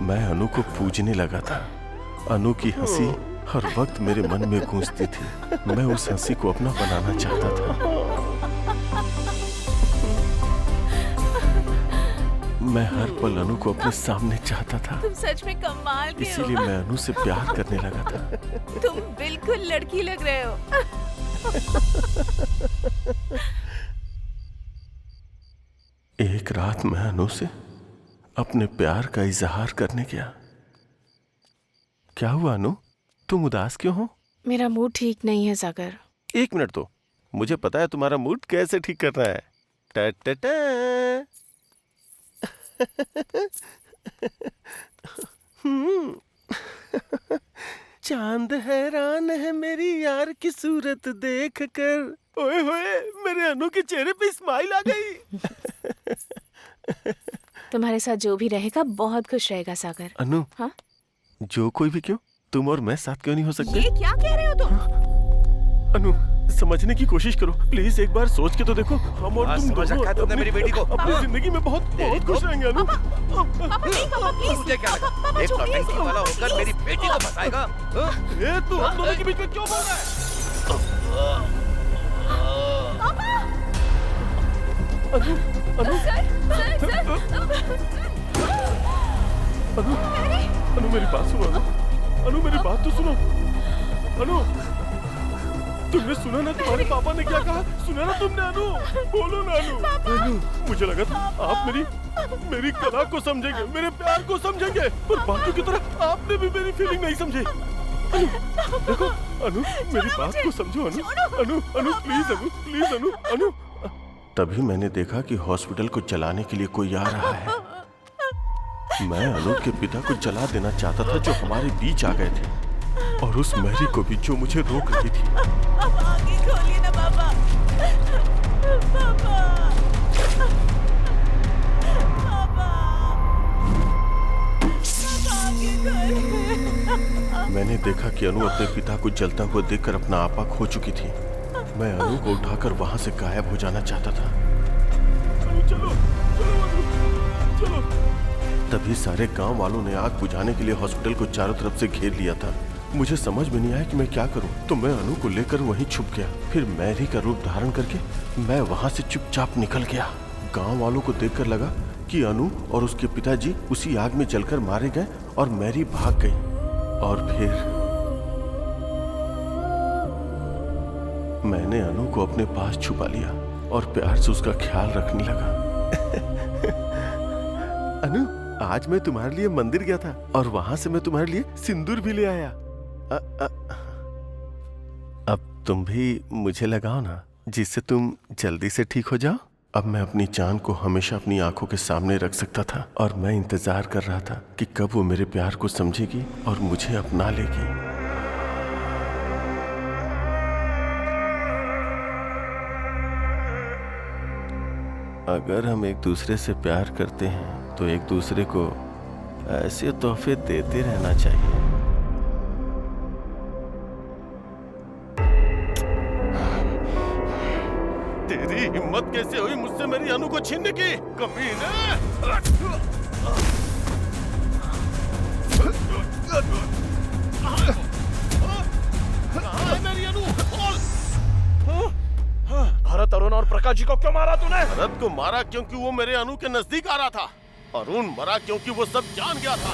मैं अनु को पूजने लगा था। अनु की हंसी हर वक्त मेरे मन में गूंजती थी। मैं उस हंसी को अपना बनाना चाहता था। मैं हर पल अनु को अपने सामने चाहता था। तुम सच में कमाल के हो। इसीलिए मैं अनु से प्यार करने लगा था। तुम बिल्कुल लड़की लग रहे हो। एक रात मैं अनु से अपने प्यार का इजहार करने गया। क्या हुआ अनु, तुम उदास क्यों हो? मेरा मूड ठीक नहीं है सागर। 1 मिनट तो, मुझे पता है तुम्हारा मूड कैसे ठीक करना है। टा टा टा। चांद हैरान है मेरी यार की सूरत देख कर। ओए होए, मेरे अनु के चेहरे पे स्माइल आ गई। तुम्हारे साथ जो भी रहेगा बहुत खुश रहेगा सागर। अनु, हाँ? जो कोई भी क्यों, तुम और मैं साथ क्यों नहीं हो सकते? ये क्या कह रहे हो तुम? अनु, समझने की कोशिश करो प्लीज, एक बार सोच के तो देखो। हम और तुम समझ रखा है तुमने मेरी बेटी को। अपनी जिंदगी में बहुत खुश रहेंगे अनु। मुझे क्या लगा एक नौटंकी वाला होकर मेरी बेटी को फंसाएगा? ये तू हम दोनों के बीच में क्यों बोल रहा है? अनु, अनु मेरी बात सुनो। अनु मेरी बात तो सुनो। अनु, तुमने सुना ना तुम्हारे पापा ने क्या कहा? सुना ना तुमने अनु? बोलो ना अनु। अनु, मुझे लगा था आप मेरी मेरी कला को समझेंगे, मेरे प्यार को समझेंगे, पर बाकी की तरह आपने भी मेरी फीलिंग नहीं समझी। अनु, देखो अनु, मेरी बात को समझो अनु, अनु, अनु प्लीज अनु, प्लीज अनु, अनु। तभी मैंने देखा कि हॉस्पिटल को चलाने के लिए कोई आ रहा है। मैं अनु के पिता को जला देना चाहता था जो हमारे बीच आ गए थे, और उस मैरी को भी जो मुझे रोक रही थी। अब आगे खोलिए ना पापा। पापा। मैंने देखा कि अनु अपने पिता को जलता हुआ देखकर अपना आपा खो चुकी थी। मैं अनु को उठाकर वहां से गायब हो जाना चाहता था। चलो, चलो। तभी सारे गांव वालों ने आग बुझाने के लिए हॉस्पिटल को चारों तरफ से घेर लिया था। मुझे समझ में नहीं आया कि मैं क्या करूं, तो मैं अनु को लेकर वहीं छुप गया। फिर मैरी का रूप धारण करके मैं वहां से चुपचाप निकल गया। गांव वालों को देखकर लगा कि अनु और उसके पिताजी उसी आग में जलकर मारे गए और मैरी भाग गई। और फिर मैंने अनु को अपने पास छुपा लिया और प्यार से उसका ख्याल रखने लगा। अनु, आज मैं तुम्हारे लिए मंदिर गया था और वहां से मैं तुम्हारे लिए सिंदूर भी ले आया। अब तुम भी मुझे लगाओ ना, जिससे तुम जल्दी से ठीक हो जाओ। अब मैं अपनी जान को हमेशा अपनी आंखों के सामने रख सकता था, और मैं इंतजार कर रहा था कि कब वो मेरे प्यार को समझेगी और मुझे अपना लेगी। अगर हम एक दूसरे से प्यार करते हैं तो एक दूसरे को ऐसे तोहफे देते रहना चाहिए। तेरी हिम्मत कैसे हुई मुझसे मेरी अनु को छीनने की, कमीने! कहाँ है मेरी अनु? भरत, अरुण और प्रकाश जी को क्यों मारा तूने? भरत को मारा क्योंकि वो मेरे अनु के नजदीक आ रहा था। अरुण मरा क्योंकि वो सब जान गया था।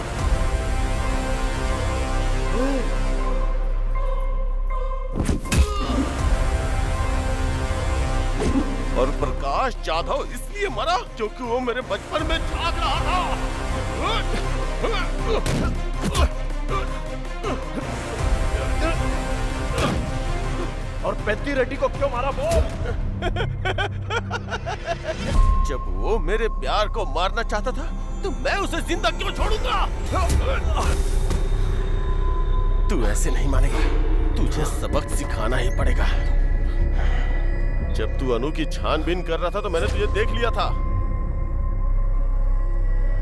और प्रकाश जाधव इसलिए मरा क्योंकि वो मेरे बचपन में झांक रहा था। और पेद्दी रेड्डी को क्यों मारा बोल? जब वो मेरे प्यार को मारना चाहता था तो मैं उसे जिंदा क्यों छोड़ूंगा? तू ऐसे नहीं मानेगा, तुझे सबक सिखाना ही पड़ेगा। जब तू अनु की छानबीन कर रहा था तो मैंने तुझे देख लिया था।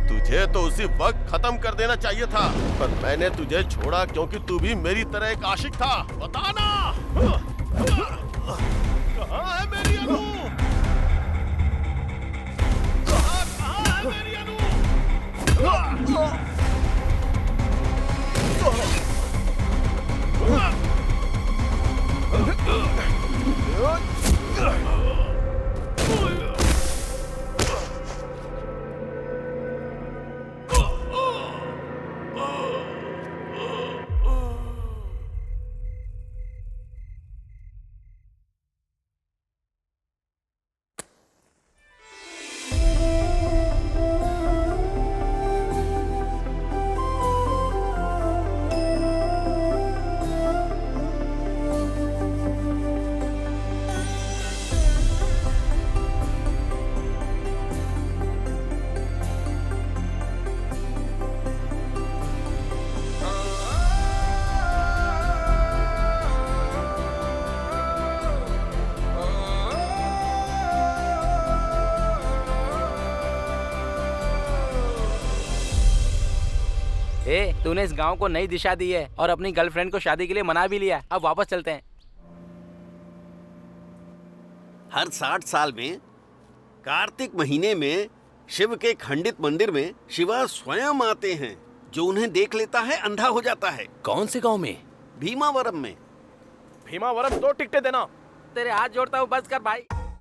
तुझे तो उसी वक्त खत्म कर देना चाहिए था, पर मैंने तुझे छोड़ा क्योंकि तू भी मेरी तरह एक आशिक था। बताना कहाँ है मेरी अनु? कहाँ है मेरी अनु? तूने इस गांव को नई दिशा दी है और अपनी गर्लफ्रेंड को शादी के लिए मना भी लिया। अब वापस चलते हैं। हर 60 साल में कार्तिक महीने में शिव के खंडित मंदिर में शिवा स्वयं आते हैं। जो उन्हें देख लेता है अंधा हो जाता है। कौन से गांव में? भीमावरम में। भीमावरम 2 टिकटें देना। तेरे हाथ जोड़ता हूँ, बस कर भाई।